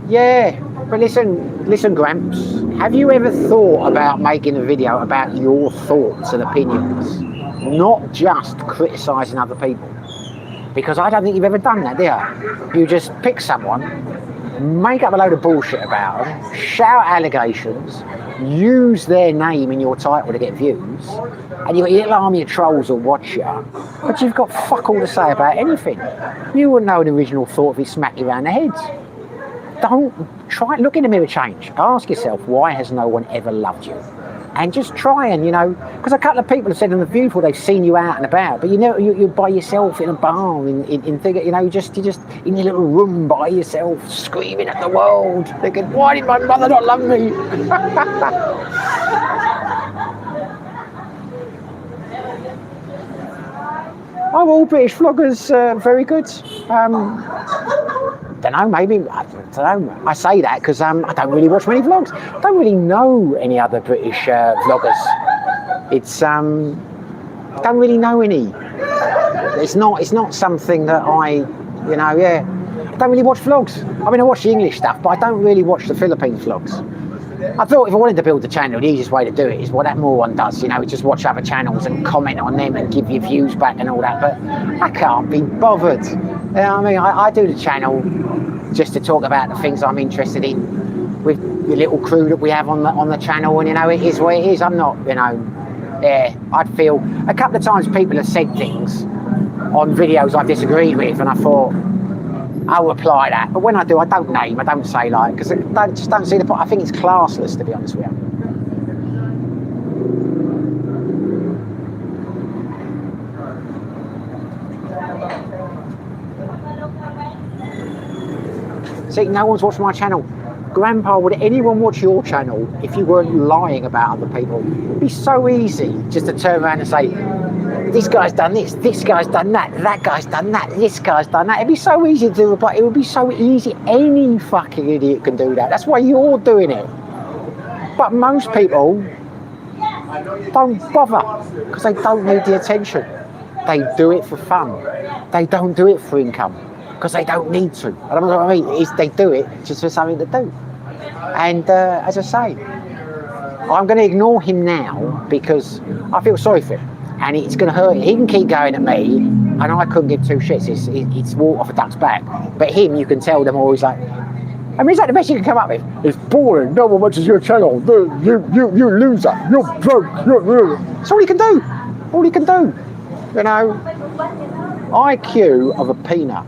Yeah, but listen, Gramps, have you ever thought about making a video about your thoughts and opinions, not just criticising other people? Because I don't think you've ever done that, do you? You just pick someone, make up a load of bullshit about them, shout allegations, use their name in your title to get views, and you've got your little army of trolls will watch you, but you've got fuck all to say about anything. You wouldn't know an original thought if he smacked you around the head. Don't try, look in the mirror, change. Ask yourself, why has no one ever loved you? And just try and, because a couple of people have said on the view before they've seen you out and about, but you're by yourself in a bar, you're just in your little room by yourself, screaming at the world, thinking, why did my mother not love me? Oh, all British vloggers, very good. Don't know, maybe, I don't know. I say that because I don't really watch many vlogs. I don't really know any other British vloggers. It's, I don't really know any. It's not something that I don't really watch vlogs. I mean, I watch the English stuff, but I don't really watch the Philippines vlogs. I thought if I wanted to build a channel, the easiest way to do it is what that moron does, just watch other channels and comment on them and give your views back and all that, but I can't be bothered. I mean, I do the channel just to talk about the things I'm interested in with the little crew that we have on the channel, and it is what it is. I'm not, I'd feel, a couple of times people have said things on videos I've disagreed with, and I thought, I'll reply that, but when I do, I don't name, I don't say because I just don't see the point. I think it's classless, to be honest with you. See, no one's watched my channel. Grandpa, would anyone watch your channel if you weren't lying about other people? It'd be so easy just to turn around and say, this guy's done this guy's done that guy's done that, this guy's done that. It'd be so easy to do, but it would be so easy. Any fucking idiot can do that. That's why you're doing it. But most people don't bother because they don't need the attention. They do it for fun. They don't do it for income because they don't need to. I don't know what I mean. They do it just for something to do. And as I say, I'm going to ignore him now because I feel sorry for him. And it's going to hurt. He can keep going at me, and I couldn't give two shits. It's water off a duck's back. But him, you can tell them all. He's like, I mean, is that the best you can come up with? It's boring. No one watches your channel. You loser. You're broke. That's all he can do. All he can do. IQ of a peanut.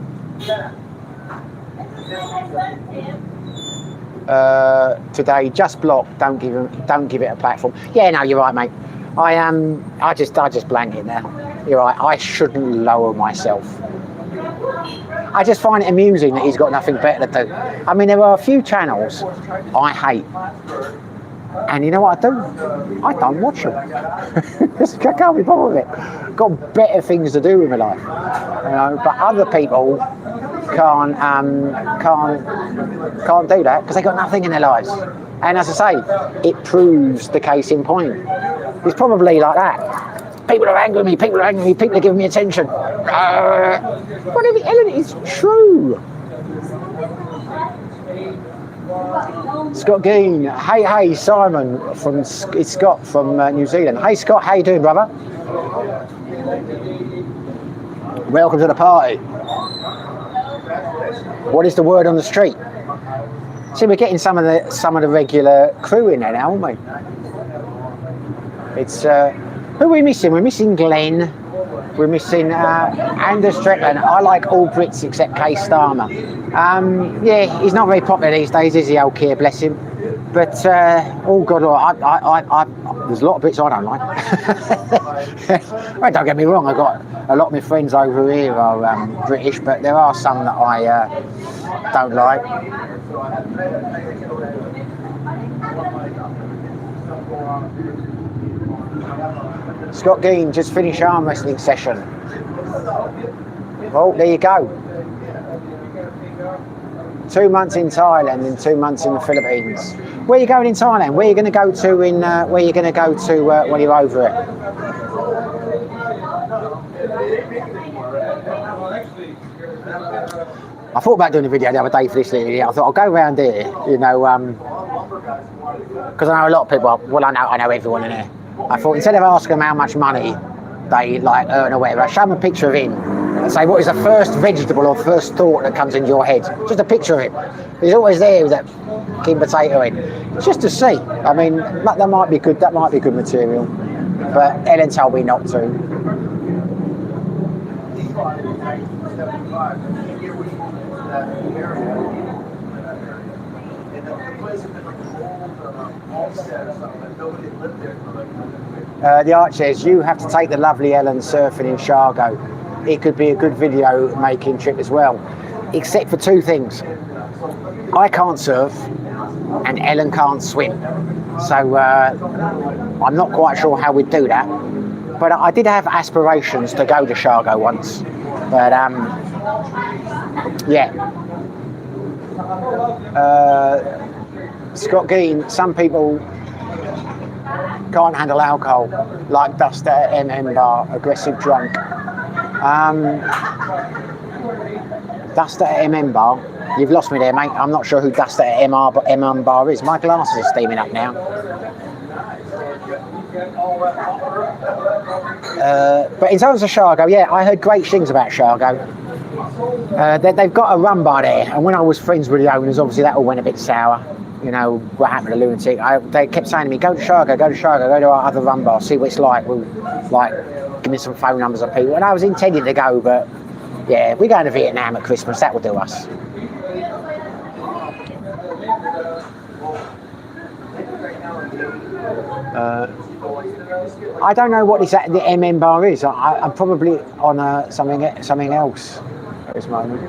Today, just block. Don't give it a platform. Yeah, no, you're right, mate. I just blank it now. You're right, I shouldn't lower myself. I just find it amusing that he's got nothing better to do. I mean, there are a few channels I hate. And you know what I do? I don't watch them. I can't be bothered with it. Got better things to do with my life. But other people can't do that because they got nothing in their lives. And as I say, it proves the case in point. It's probably like that. People are angry with me, people are giving me attention. Whatever, Ellen, it's true. Scott Geen, hey, Simon it's Scott from New Zealand. Hey Scott, how you doing, brother? Welcome to the party. What is the word on the street? See, we're getting some of the regular crew in there now, aren't we? It's who are we missing? We're missing Glenn. We're missing Anders Strickland. I like all Brits except Kay Starmer. Yeah, he's not very popular these days, is he, old Keir, bless him. But oh God, there's a lot of Brits I don't like. Well, don't get me wrong, I've got a lot of my friends over here are British, but there are some that I don't like. Scott Geen, just finished arm wrestling session. Oh, there you go. 2 months in Thailand and 2 months in the Philippines. Where are you going in Thailand? Where are you going to go to in? Where are you going to go to when you're over it? I thought about doing a video the other day for this video. I thought I'll go around here, you know, because I know a lot of people. Well, I know everyone in here. I thought instead of asking them how much money they like earn or whatever, I show them a picture of him and say, what is the first vegetable or first thought that comes into your head? Just a picture of him. He's always there with that fucking potato in. Just to see. I mean, that might be good. That might be good material. But Ellen told me not to. The Arch says, you have to take the lovely Ellen surfing in Shargo. It could be a good video making trip as well. Except for two things. I can't surf and Ellen can't swim. So I'm not quite sure how we'd do that. But I did have aspirations to go to Shargo once. But yeah. Scott Gein, some people can't handle alcohol, like Duster at MM Bar, aggressive drunk. Duster at MM Bar, you've lost me there, mate. I'm not sure who Duster at MM Bar is. My glasses are steaming up now. But in terms of Shargo, yeah, I heard great things about Shargo. They've got a rum bar there, and when I was friends with the owners, obviously that all went a bit sour. You know, what happened to Lunatic. They kept saying to me, go to Shargo, go to Shargo, go to our other rum bar, see what it's like. We'll, like, give me some phone numbers of people. And I was intending to go, but yeah, we're going to Vietnam at Christmas, that will do us. I don't know what the MM bar is. I'm probably on something else at this moment.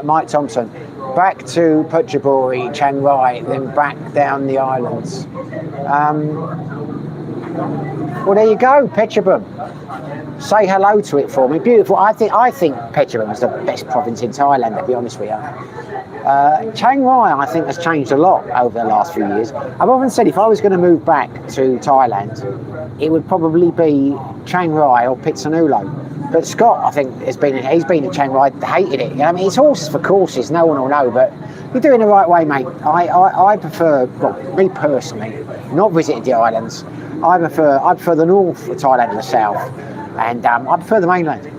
Mike Thompson, back to Putchibori, Chiang Rai, then back down the islands. Well, there you go, Phetchabun. Say hello to it for me. Beautiful. I think Phetchabun is the best province in Thailand, to be honest with you. Chiang Rai, I think, has changed a lot over the last few years. I've often said if I was going to move back to Thailand, it would probably be Chiang Rai or Pitsanulo. But Scott, I think, he's been to Chiang Rai, hated it. I mean, it's horses for courses, no one will know, but you're doing the right way, mate. I prefer, well, me personally, not visited the islands. I prefer the north of Thailand and the south, and I prefer the mainland.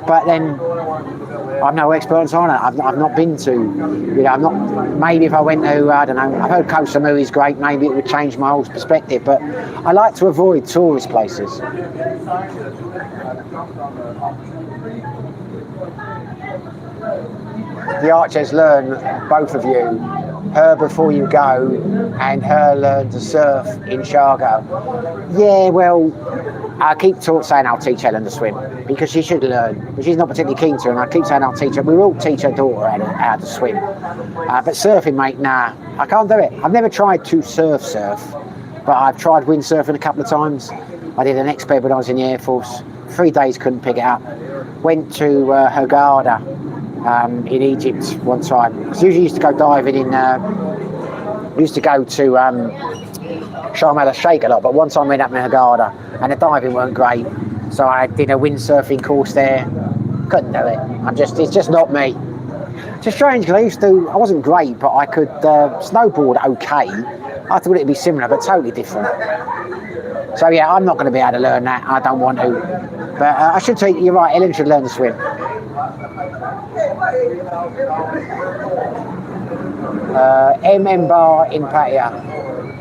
But then, I'm no expert on Thailand. I've not been to, you know, maybe if I went to, I don't know, I've heard Koh Samui is great, maybe it would change my whole perspective, but I like to avoid tourist places. The Archers learn, both of you, her before you go and her learn to surf in Shargo. Yeah, well, I keep saying I'll teach Ellen to swim because she should learn, but she's not particularly keen to, and I keep saying I'll teach her. We will teach her daughter how to swim. But surfing, mate, nah, I can't do it. I've never tried to surf, but I've tried windsurfing a couple of times. I did an expert when I was in the Air Force. 3 days couldn't pick it up. Went to Hurghada in Egypt one time. Because usually used to go diving in. Used to go to Sharm el Sheikh a lot, but one time I went up in Hurghada and the diving weren't great. So I did a windsurfing course there. Couldn't do it. It's just not me. It's strange because I wasn't great, but I could snowboard okay. I thought it'd be similar, but totally different. So yeah, I'm not going to be able to learn that. I don't want to. But I should say, you're right, Ellen should learn to swim. MM Bar in Pattaya.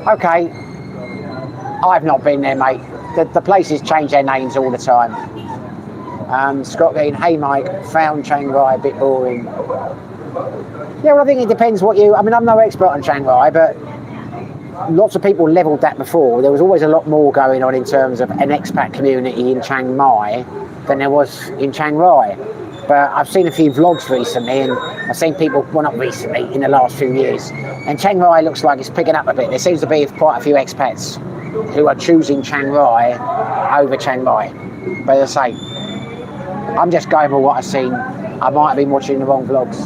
Okay. I've not been there, mate. The places change their names all the time. Scott Gein, hey Mike, found Chiang Rai a bit boring. Yeah, well, I think it depends what you... I mean, I'm no expert on Chiang Rai, but lots of people levelled that before. There was always a lot more going on in terms of an expat community in Chiang Mai than there was in Chiang Rai. But I've seen a few vlogs recently, and I've seen people, well, not recently, in the last few years. And Chiang Rai looks like it's picking up a bit. There seems to be quite a few expats who are choosing Chiang Rai over Chiang Mai. But as I say, I'm just going with what I've seen. I might have been watching the wrong vlogs.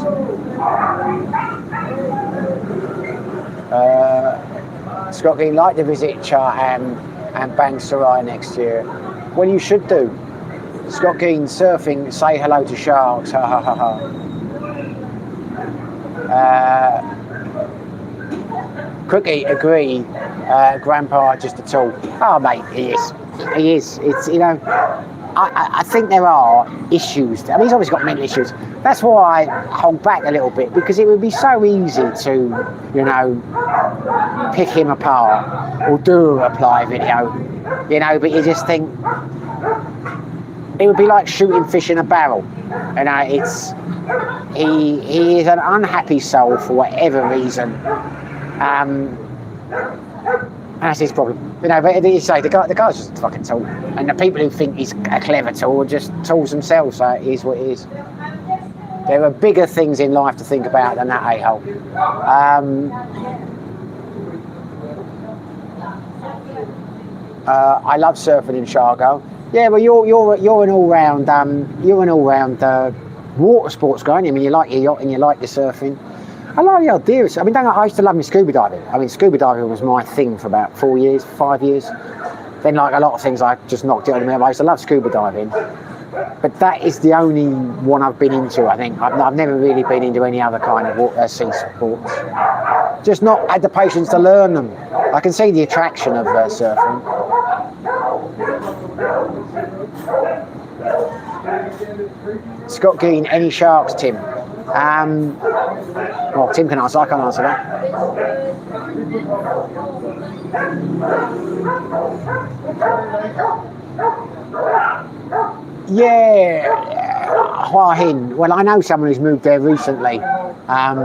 Scott Green, like to visit Chatham and Bang Sarai next year. Well, you should do. Scott Green, surfing, say hello to sharks. Ha ha ha ha. Cookie, agree. Grandpa, just a tool. Oh, mate, he is. He is. It's, you know, I think there are issues. I mean, he's obviously got mental issues. That's why I hold back a little bit, because it would be so easy to, you know, pick him apart or do a reply video, you know, but you just think it would be like shooting fish in a barrel. You know, it's, he is an unhappy soul for whatever reason. That's his problem, you know. But you say the guy's just a fucking tool, and the people who think he's a clever tool are just tools themselves. So it is what it is. There are bigger things in life to think about than that a-hole. I love surfing in Shargo. Yeah, well, you're an all-round water sports guy. I mean, you like your yachting, you like your surfing. I like the idea. I mean, I used to love my scuba diving. I mean, scuba diving was my thing for about 5 years. Then, like a lot of things, I just knocked it out of me. I used to love scuba diving, but that is the only one I've been into. I think I've never really been into any other kind of sea sports. Just not had the patience to learn them. I can see the attraction of surfing. Scott Gein, any sharks, Tim? Well, Tim can answer, I can't answer that. Yeah, Hua Hin. Well, I know someone who's moved there recently. I'd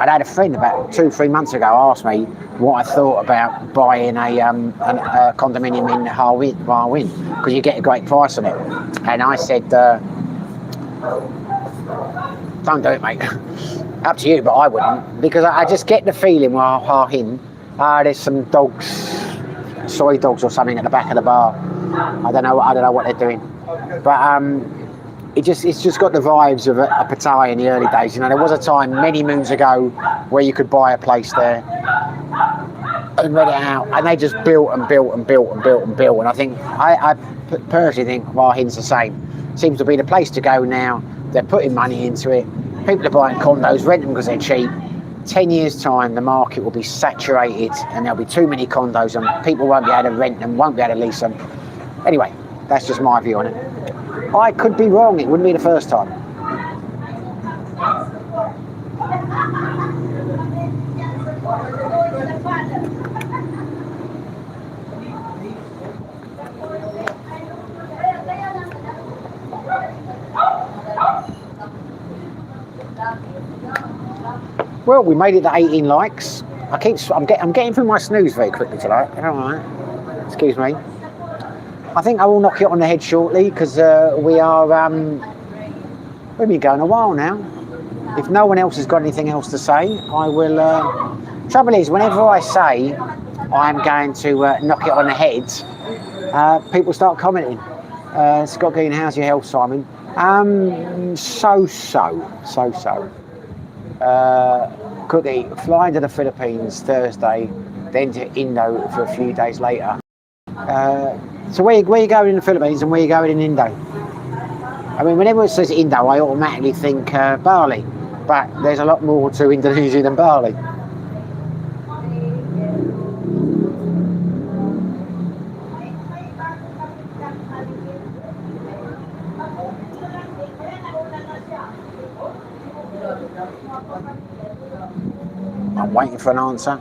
had a friend about 2-3 months ago ask me what I thought about buying a condominium in Hua Hin, because you get a great price on it. And I said, don't do it, mate. Up to you, but I wouldn't, because I just get the feeling while Hua Hin, there's some dogs, soy dogs or something at the back of the bar. I don't know what they're doing, but it's just got the vibes of a Pattaya in the early days. You know, there was a time many moons ago where you could buy a place there and rent it out, and they just built and built and built and built and built. And I think I personally think Hua Hin's the same. Seems to be the place to go now. They're putting money into it. People are buying condos, rent them because they're cheap. 10 years' time, the market will be saturated and there'll be too many condos and people won't be able to rent them, won't be able to lease them. Anyway, that's just my view on it. I could be wrong, it wouldn't be the first time. Well, we made it to 18 likes. I'm getting through my snooze very quickly tonight. Alright. Excuse me. I think I will knock it on the head shortly, because we've been going a while now. If no one else has got anything else to say, I will. Trouble is, whenever I say I'm going to knock it on the head, people start commenting. Scott Gein, how's your health, Simon? So. Cookie, flying to the Philippines Thursday, then to Indo for a few days later. So where are you going in the Philippines and where are you going in Indo? I mean, whenever it says Indo, I automatically think Bali, but there's a lot more to Indonesia than Bali. I'm waiting for an answer.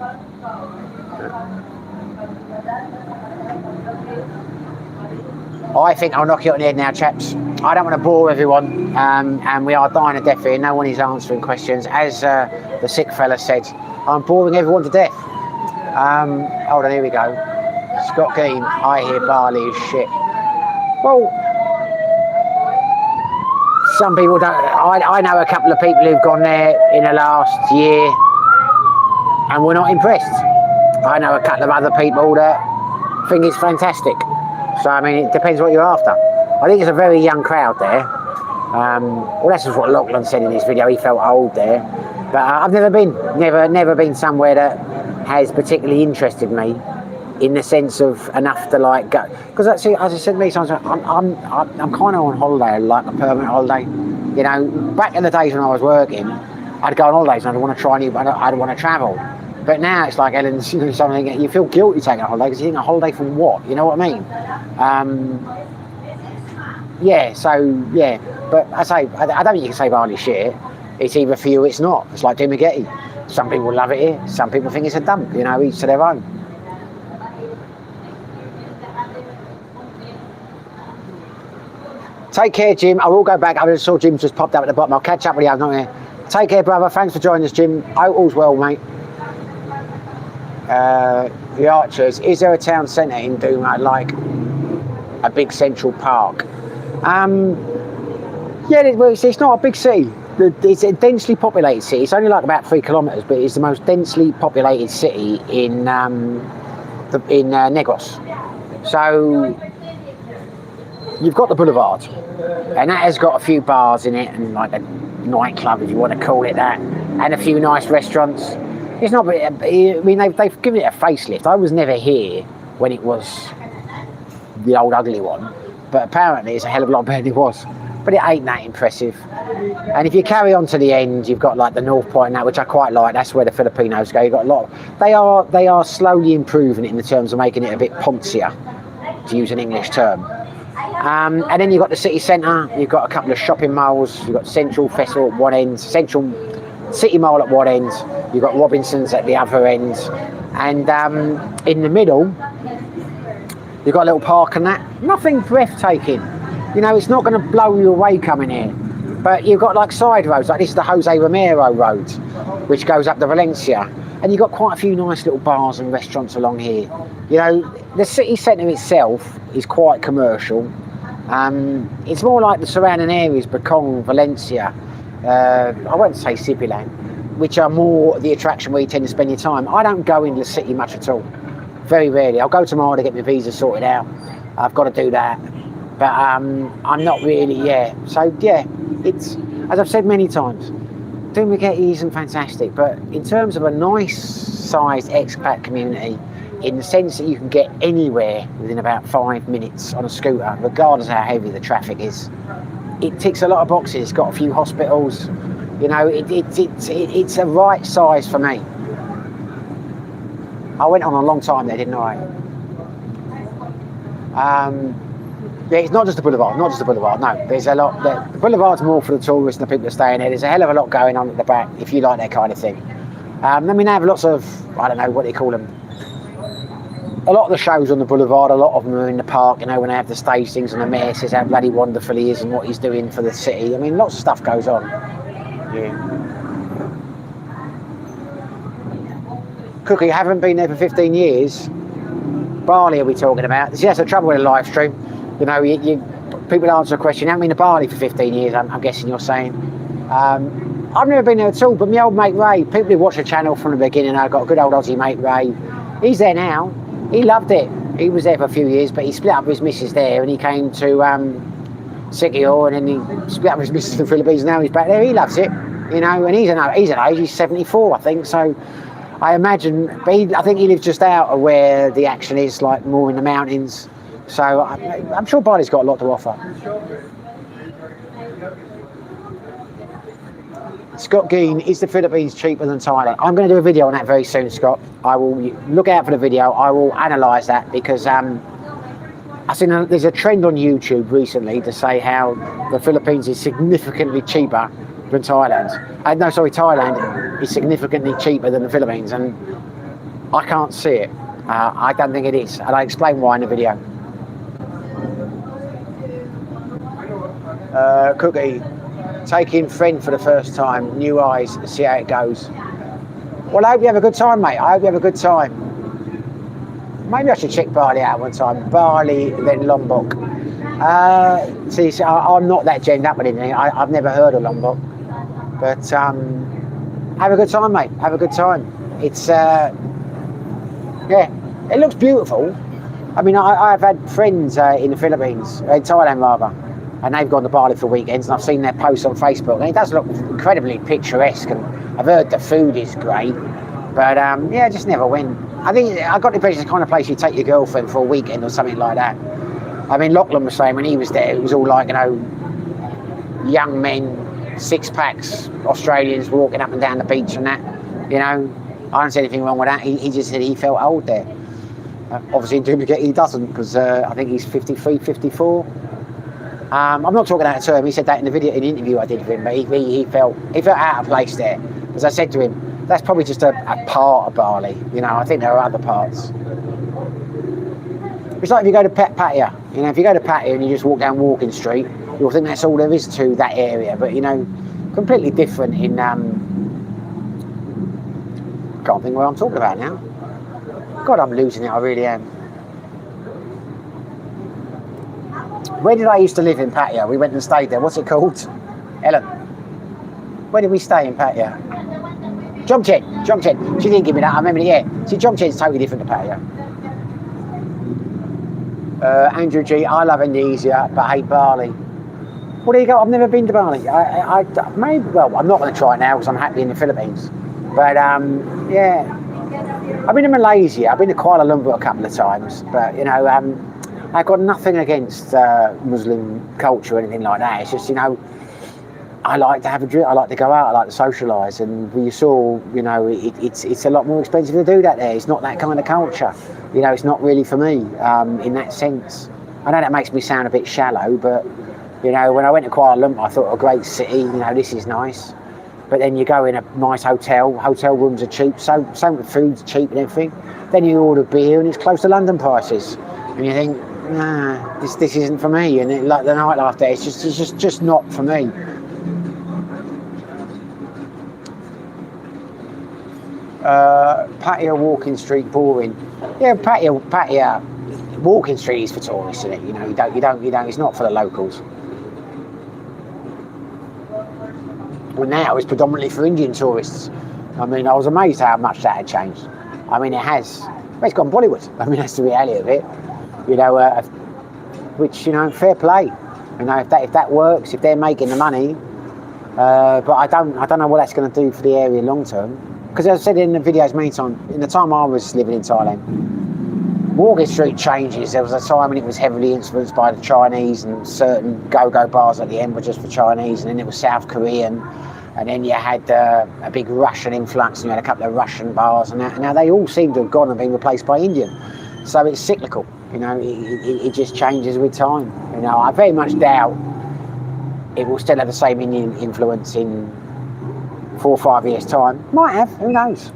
I think I'll knock it on the head now, chaps. I don't want to bore everyone, and we are dying a death here. No one is answering questions. As the sick fella said, I'm boring everyone to death. Hold on, here we go. Scott Gein, I hear Bali is shit. Well, some people don't. I know a couple of people who've gone there in the last year and were not impressed. I know a couple of other people that think it's fantastic. So, I mean, it depends what you're after. I think it's a very young crowd there. Well, that's just what Lachlan said in his video. He felt old there, but I've never been somewhere that has particularly interested me in the sense of enough to like go. Because actually, as I said many times, I'm kind of on holiday, like a permanent holiday. You know, back in the days when I was working, I'd go on holidays and I'd want to try new, I'd want to travel. But now it's like Ellen's, you know, something you feel guilty taking a holiday because you think a holiday from what? You know what I mean? Yeah. So yeah. But I say I don't think you can say Bali's shit. It's either for you, or it's not. It's like Dumagetti. Some people love it here. Some people think it's a dump. You know, each to their own. Take care, Jim. I will go back. I just saw Jim just popped up at the bottom. I'll catch up with you. I'm not here. Take care, brother. Thanks for joining us, Jim. Hope all's well, mate. The Archers. Is there a town centre in Douma like a big central park? Yeah, it's not a big city. It's a densely populated city. It's only like about 3 kilometres, but it's the most densely populated city in Negros. So you've got the boulevard, and that has got a few bars in it, and like a nightclub, if you want to call it that, and a few nice restaurants. It's not. I mean, they've given it a facelift. I was never here when it was the old ugly one, but apparently it's a hell of a lot better than it was. But it ain't that impressive. And if you carry on to the end, you've got like the North Point now, which I quite like. That's where the Filipinos go. You've got a lot. They are slowly improving it in the terms of making it a bit poncier, to use an English term. And then you've got the city centre. You've got a couple of shopping malls. You've got Central Festival at one end, Central City Mall at one end. You've got Robinson's at the other end, and in the middle, you've got a little park and that. Nothing breathtaking. You know, it's not going to blow you away coming here. But you've got like side roads, like this is the Jose Romero road, which goes up to Valencia. And you've got quite a few nice little bars and restaurants along here. You know, the city centre itself is quite commercial. It's more like the surrounding areas, Bacong, Valencia, I won't say Sibilan, which are more the attraction where you tend to spend your time. I don't go into the city much at all. Very rarely. I'll go tomorrow to get my visa sorted out. I've got to do that. But I'm not really, So, it's, as I've said many times, Dumagetti isn't fantastic, but in terms of a nice-sized expat community, in the sense that you can get anywhere within about 5 minutes on a scooter, regardless of how heavy the traffic is, it ticks a lot of boxes. It's got a few hospitals, you know, it's a right size for me. I went on a long time there, didn't I? Yeah, it's not just the boulevard, no. There's a lot. The boulevard's more for the tourists and the people that stay in there. There's a hell of a lot going on at the back if you like that kind of thing. I mean, they have lots of, I don't know what they call them. A lot of the shows on the boulevard, a lot of them are in the park, you know, when they have the stage things and the mayor says how bloody wonderful he is and what he's doing for the city. I mean, lots of stuff goes on. Yeah. Cookie, haven't been there for 15 years. Bali are we talking about? See, that's the trouble with a live stream. You know, people answer a question, haven't been to Bali for 15 years, I'm guessing you're saying. I've never been there at all, but my old mate Ray, people who watch the channel from the beginning, I've got a good old Aussie mate Ray. He's there now. He loved it. He was there for a few years, but he split up with his missus there and he came to Sikihor, and then he split up with his missus in the Philippines, and now he's back there. He loves it, you know, and he's an age, he's 74, I think, so I imagine, but I think he lives just out of where the action is, like more in the mountains. So I'm sure Bali's got a lot to offer. Scott Geen, is the Philippines cheaper than Thailand? I'm going to do a video on that very soon, Scott. I will look out for the video. I will analyse that because I think there's a trend on YouTube recently to say how the Philippines is significantly cheaper than Thailand. Thailand is significantly cheaper than the Philippines, and I can't see it. I don't think it is, and I explain why in the video. Cookie, taking friend for the first time, new eyes, see how it goes. Well, I hope you have a good time, mate. I hope you have a good time. Maybe I should check Bali out one time. Bali, then Lombok. See, I'm not that gemmed up with anything. I've never heard of Lombok. But have a good time, mate. Have a good time. It's, it looks beautiful. I mean, I've had friends in the Philippines, in Thailand rather, and they've gone to Bali for weekends, and I've seen their posts on Facebook, and it does look incredibly picturesque, and I've heard the food is great, but yeah, I just never went. I think I got the impression it's the kind of place you take your girlfriend for a weekend or something like that. I mean, Lachlan was saying when he was there, it was all like, you know, young men, 6-packs, Australians walking up and down the beach and that, you know. I don't see anything wrong with that. He just said he felt old there. Obviously in Duplicate he doesn't, because I think he's 53, 54. I'm not talking out of term. He said that in the interview I did with him, but he felt out of place there. As I said to him, that's probably just a part of Bali. You know, I think there are other parts. It's like if you go to Pattaya. You know, if you go to Pattaya and you just walk down Walking Street, you'll think that's all there is to that area. But you know, completely different in. Can't think what I'm talking about now. God, I'm losing it. I really am. Where did I used to live in Pattaya? We went and stayed there. What's it called? Ellen. Where did we stay in Pattaya? Jomtien. She didn't give me that. I remember it, yeah. See, Jomtien's totally different to Pattaya. Andrew G, I love Indonesia, but hate Bali. Well, there you go. I've never been to Bali. Maybe, well, I'm not going to try it now because I'm happy in the Philippines. But, yeah. I've been to Malaysia. I've been to Kuala Lumpur a couple of times. But, you know, I've got nothing against Muslim culture or anything like that. It's just, you know, I like to have a drink. I like to go out. I like to socialise. And you saw, you know, it's a lot more expensive to do that there. It's not that kind of culture. You know, it's not really for me in that sense. I know that makes me sound a bit shallow, but, you know, when I went to Kuala Lumpur, I thought, a great city, you know, this is nice. But then you go in a nice hotel rooms are cheap, so food's cheap and everything. Then you order beer and it's close to London prices. And you think, nah, this isn't for me. And like the nightlife there, it's just not for me. Pattaya Walking Street boring. Yeah, Pattaya Walking Street is for tourists, isn't it? You know, you don't. It's not for the locals. Well, now it's predominantly for Indian tourists. I mean, I was amazed how much that had changed. I mean, it has. Well, it's gone Bollywood. I mean, that's the reality of it. You know, which, you know, fair play. You know, if that works, if they're making the money. But I don't know what that's going to do for the area long term. Because as I said in the videos many times, in the time I was living in Thailand, Walking Street changes. There was a time when it was heavily influenced by the Chinese, and certain go-go bars at the end were just for Chinese, and then it was South Korean, and then you had a big Russian influx, and you had a couple of Russian bars, and now they all seem to have gone and been replaced by Indian. So it's cyclical, you know, it just changes with time. You know, I very much doubt it will still have the same Indian influence in 4 or 5 years' time. Might have, who knows?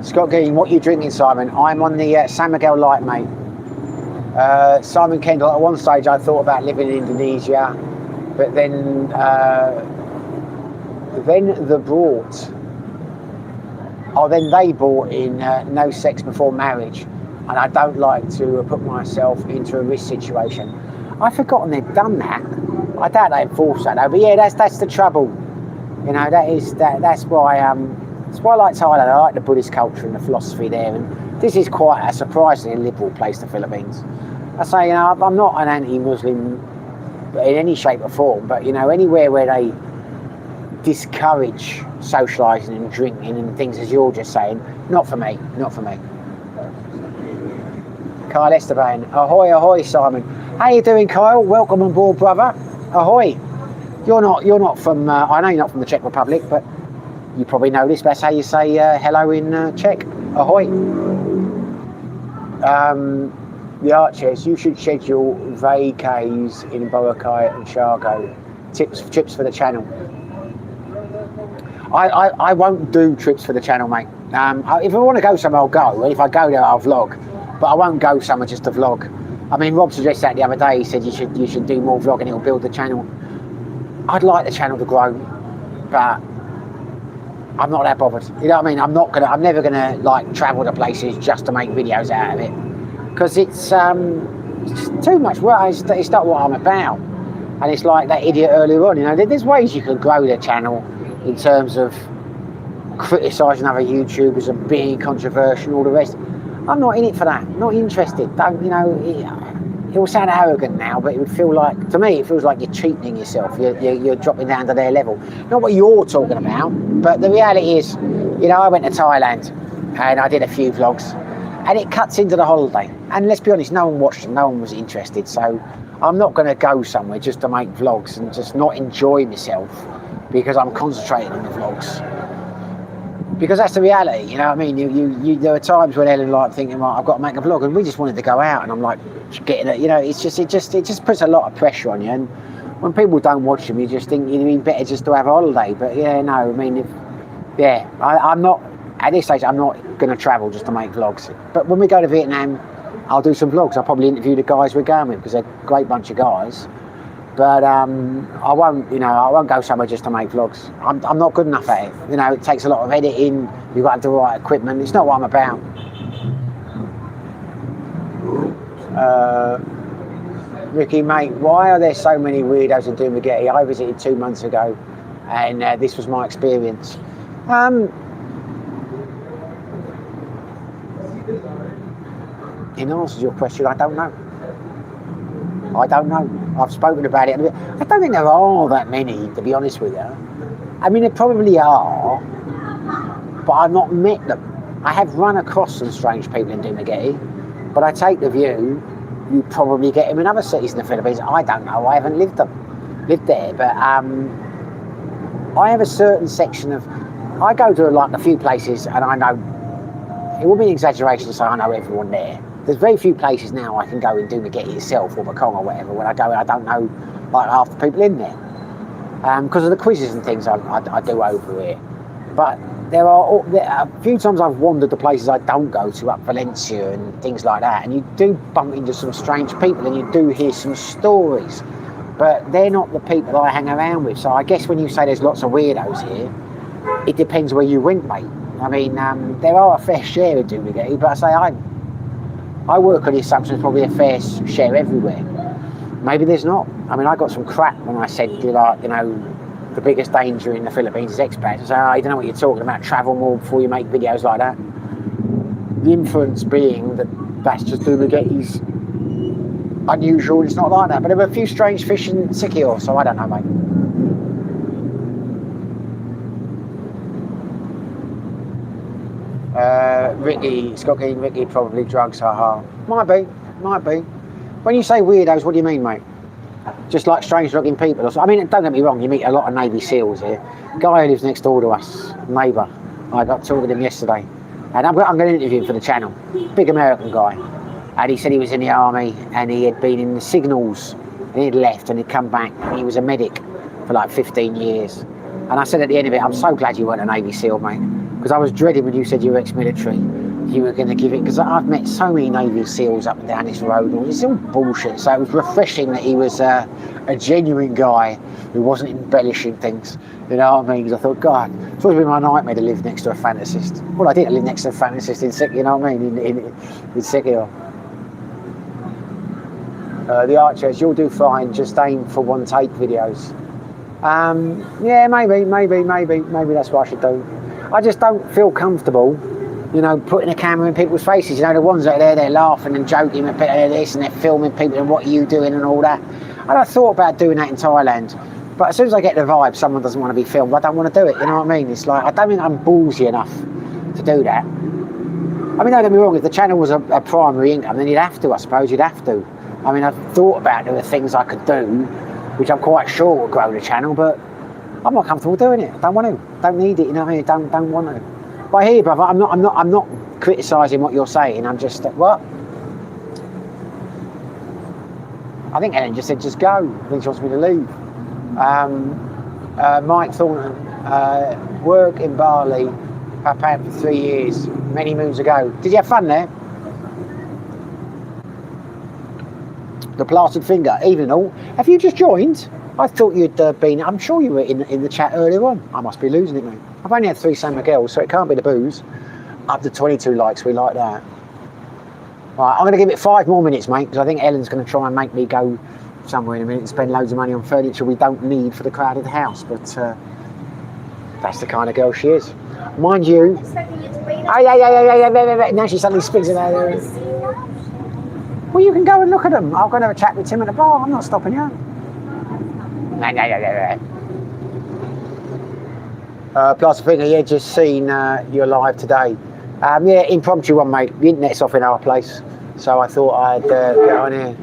Scott Green, what are you drinking, Simon? I'm on the San Miguel Light, mate. Simon Kendall, at one stage I thought about living in Indonesia, but then they brought in no sex before marriage, and I don't like to put myself into a risk situation. I've forgotten they've done that. I doubt they enforce that though, but yeah, that's the trouble. You know, that's why that's why I like Thailand. I like the Buddhist culture and the philosophy there, and this is quite a surprisingly liberal place, the Philippines. I say, you know, I'm not an anti-Muslim in any shape or form, but you know, anywhere where they discourage socialising and drinking and things, as you're just saying, not for me. Kyle Esteban, ahoy, ahoy, Simon. How you doing, Kyle? Welcome on board, brother. Ahoy. You're not from. I know you're not from the Czech Republic, but you probably know this. That's how you say hello in Czech. Ahoy. The Archers, you should schedule vacays in Boracay and Shargo. Trips for the channel. I won't do trips for the channel, mate. If I want to go somewhere, I'll go. And if I go there, I'll vlog. But I won't go somewhere just to vlog. I mean, Rob suggested that the other day. He said you should do more vlogging. It'll build the channel. I'd like the channel to grow, but I'm not that bothered. You know what I mean? I'm never gonna like travel to places just to make videos out of it, because it's too much work. It's not what I'm about. And it's like that idiot earlier on. You know, there's ways you can grow the channel in terms of criticising other YouTubers and being controversial and all the rest. I'm not in it for that. Not interested. Don't, you know, it will sound arrogant now, but it would feel like, to me, it feels like you're cheapening yourself. You're dropping down to their level. Not what you're talking about, but the reality is, you know, I went to Thailand and I did a few vlogs and it cuts into the holiday. And let's be honest, no one watched them, no one was interested. So I'm not going to go somewhere just to make vlogs and just not enjoy myself because I'm concentrating on the vlogs. Because that's the reality, you know what I mean? There are times when Ellen like thinking, well, I've got to make a vlog, and we just wanted to go out, and I'm like, getting it, you know, it just puts a lot of pressure on you. And when people don't watch them, you just think you'd be better just to have a holiday. But yeah, no, I mean, I'm not at this stage. I'm not going to travel just to make vlogs. But when we go to Vietnam, I'll do some vlogs. I'll probably interview the guys we're going with because they're a great bunch of guys. But I won't go somewhere just to make vlogs. I'm not good enough at it. You know, it takes a lot of editing. You've got to have the right equipment. It's not what I'm about. Ricky, mate, why are there so many weirdos in Dumaguete? I visited 2 months ago, and this was my experience. In answer to your question, I don't know. I've spoken about it. I don't think there are that many, to be honest with you. I mean, there probably are, but I've not met them. I have run across some strange people in Dumaguete, but I take the view you probably get them in other cities in the Philippines. I don't know. I haven't lived there, but I have a certain section of. I go to like a few places, and I know it would be an exaggeration to say I know everyone there. There's very few places now I can go and Dumaguete itself or Mekong or whatever. When I go, I don't know like half the people in there because of the quizzes and things I do over here. But there are a few times I've wandered to places I don't go to, up Valencia and things like that, and you do bump into some strange people and you do hear some stories, but they're not the people that I hang around with. So I guess when you say there's lots of weirdos here, it depends where you went, mate. I mean, there are a fair share of Dumaguete, but I work on the assumption there's probably a fair share everywhere. Maybe there's not. I mean, I got some crap when I said, like, you know, the biggest danger in the Philippines is expats. So I don't know what you're talking about. Travel more before you make videos like that. The inference being that that's just Dumaguete's unusual. It's not like that. But there were a few strange fish in Sikihor, so I don't know, mate. Ricky, probably drugs, haha. Might be. When you say weirdos, what do you mean, mate? Just like strange looking people or something? I mean, don't get me wrong, you meet a lot of Navy SEALs here. Guy who lives next door to us, neighbour, I got talking to him yesterday. And I'm going to interview him for the channel. Big American guy. And he said he was in the army and he had been in the signals and he'd left and he'd come back and he was a medic for like 15 years. And I said at the end of it, I'm so glad you weren't a Navy SEAL, mate. Because I was dreading when you said you were ex-military, you were going to give it. Because I've met so many Navy SEALs up and down this road. It's all bullshit. So it was refreshing that he was a genuine guy who wasn't embellishing things. You know what I mean? Because I thought, God, it's always been my nightmare to live next to a fantasist. Well, I did live next to a fantasist in Sikihor, you know what I mean? In Sikihor. The Archers, you'll do fine. Just aim for one take videos. Yeah, maybe that's what I should do. I just don't feel comfortable, you know, putting a camera in people's faces. You know, the ones that are they're laughing and joking and this and they're filming people and what are you doing and all that. And I thought about doing that in Thailand, but as soon as I get the vibe, someone doesn't want to be filmed, I don't want to do it. You know what I mean? It's like I don't think I'm ballsy enough to do that. I mean, don't get me wrong. If the channel was a primary income, then you'd have to. I suppose you'd have to. I mean, I've thought about there were things I could do, which I'm quite sure will grow the channel, but I'm not comfortable doing it. I don't want to. Don't need it. You know what I mean? Don't want to. But here, brother, I'm not criticising what you're saying. I'm just what? I think Ellen just said just go. I think she wants me to leave. Mike Thornton, work in Bali, Papan for 3 years, many moons ago. Did you have fun there? The plastered finger, even and all. Have you just joined? I thought you'd been. I'm sure you were in the chat earlier on. I must be losing it, mate. I've only had 3 San Miguel, so it can't be the booze. Up to 22 likes, we like that. Right, I'm going to give it 5 more minutes, mate, because I think Ellen's going to try and make me go somewhere in a minute and spend loads of money on furniture we don't need for the crowded house. But That's the kind of girl she is. Mind you, Expecting you to wait. now she suddenly spins it out there. Well, you can go and look at them. I'll go and have a chat with Tim at the bar. I'm not stopping you. Plus, I think yeah, just seen you're live today. Yeah, impromptu one, mate. The internet's off in our place, so I thought I'd get on here.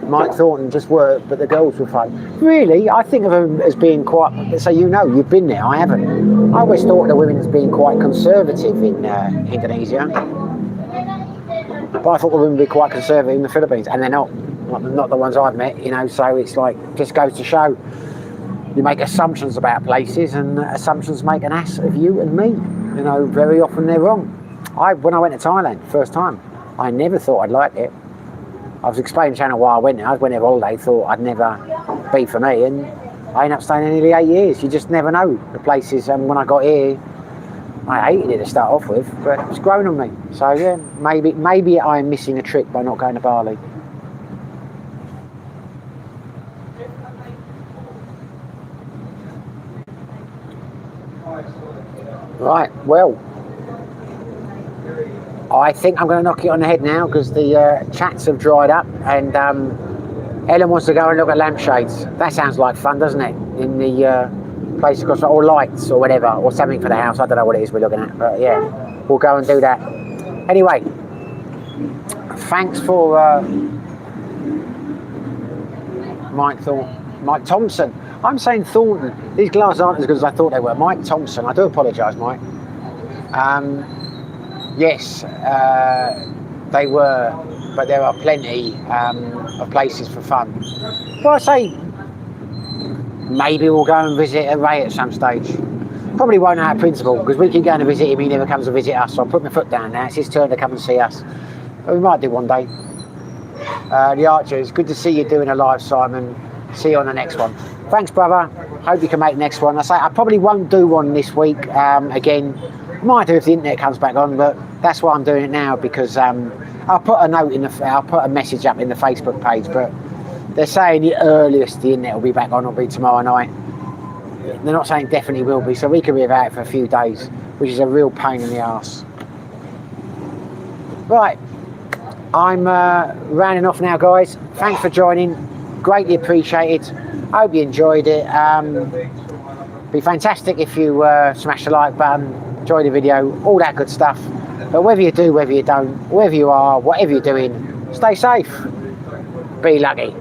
Mike Thornton just worked, but the girls were fun. Really, I think of them as being quite. So you know, you've been there. I haven't. I always thought of the women as being quite conservative in Indonesia, but I thought the women would be quite conservative in the Philippines, and they're not. Not the ones I've met, you know. So it's like just goes to show. You make assumptions about places, and assumptions make an ass of you and me. You know, very often they're wrong. When I went to Thailand first time, I never thought I'd like it. I was explaining to Channel why I went there. I went there holiday, thought I'd never be for me, and I ended up staying there nearly 8 years. You just never know the places. And when I got here, I hated it to start off with, but it's grown on me. So yeah, maybe I'm missing a trick by not going to Bali. Right, well, I think I'm going to knock it on the head now because the chats have dried up, and Ellen wants to go and look at lampshades. That sounds like fun, doesn't it? In the place across, or lights or whatever, or something for the house. I don't know what it is we're looking at, but yeah, we'll go and do that. Anyway, thanks for Mike Thompson. I'm saying Thornton. These glasses aren't as good as I thought they were. Mike Thompson. I do apologise, Mike. Yes, they were, but there are plenty of places for fun. Well, I say maybe we'll go and visit Ray at some stage. Probably won't out of principle because we keep going to visit him. He never comes to visit us. So I'll put my foot down now. It's his turn to come and see us. But we might do one day. The Archer, it's good to see you doing a live, Simon. See you on the next one. Thanks, brother. Hope you can make the next one. I probably won't do one this week again. Might do if the internet comes back on, but that's why I'm doing it now because I'll put a note I'll put a message up in the Facebook page. But they're saying the earliest the internet will be back on will be tomorrow night. They're not saying definitely will be, so we could be about it for a few days, which is a real pain in the arse. Right, I'm rounding off now, guys. Thanks for joining. Greatly appreciated. Hope you enjoyed it. Be fantastic if you smash the like button, enjoy the video, all that good stuff. But whether you do, whether you don't, wherever you are, whatever you're doing, stay safe. Be lucky.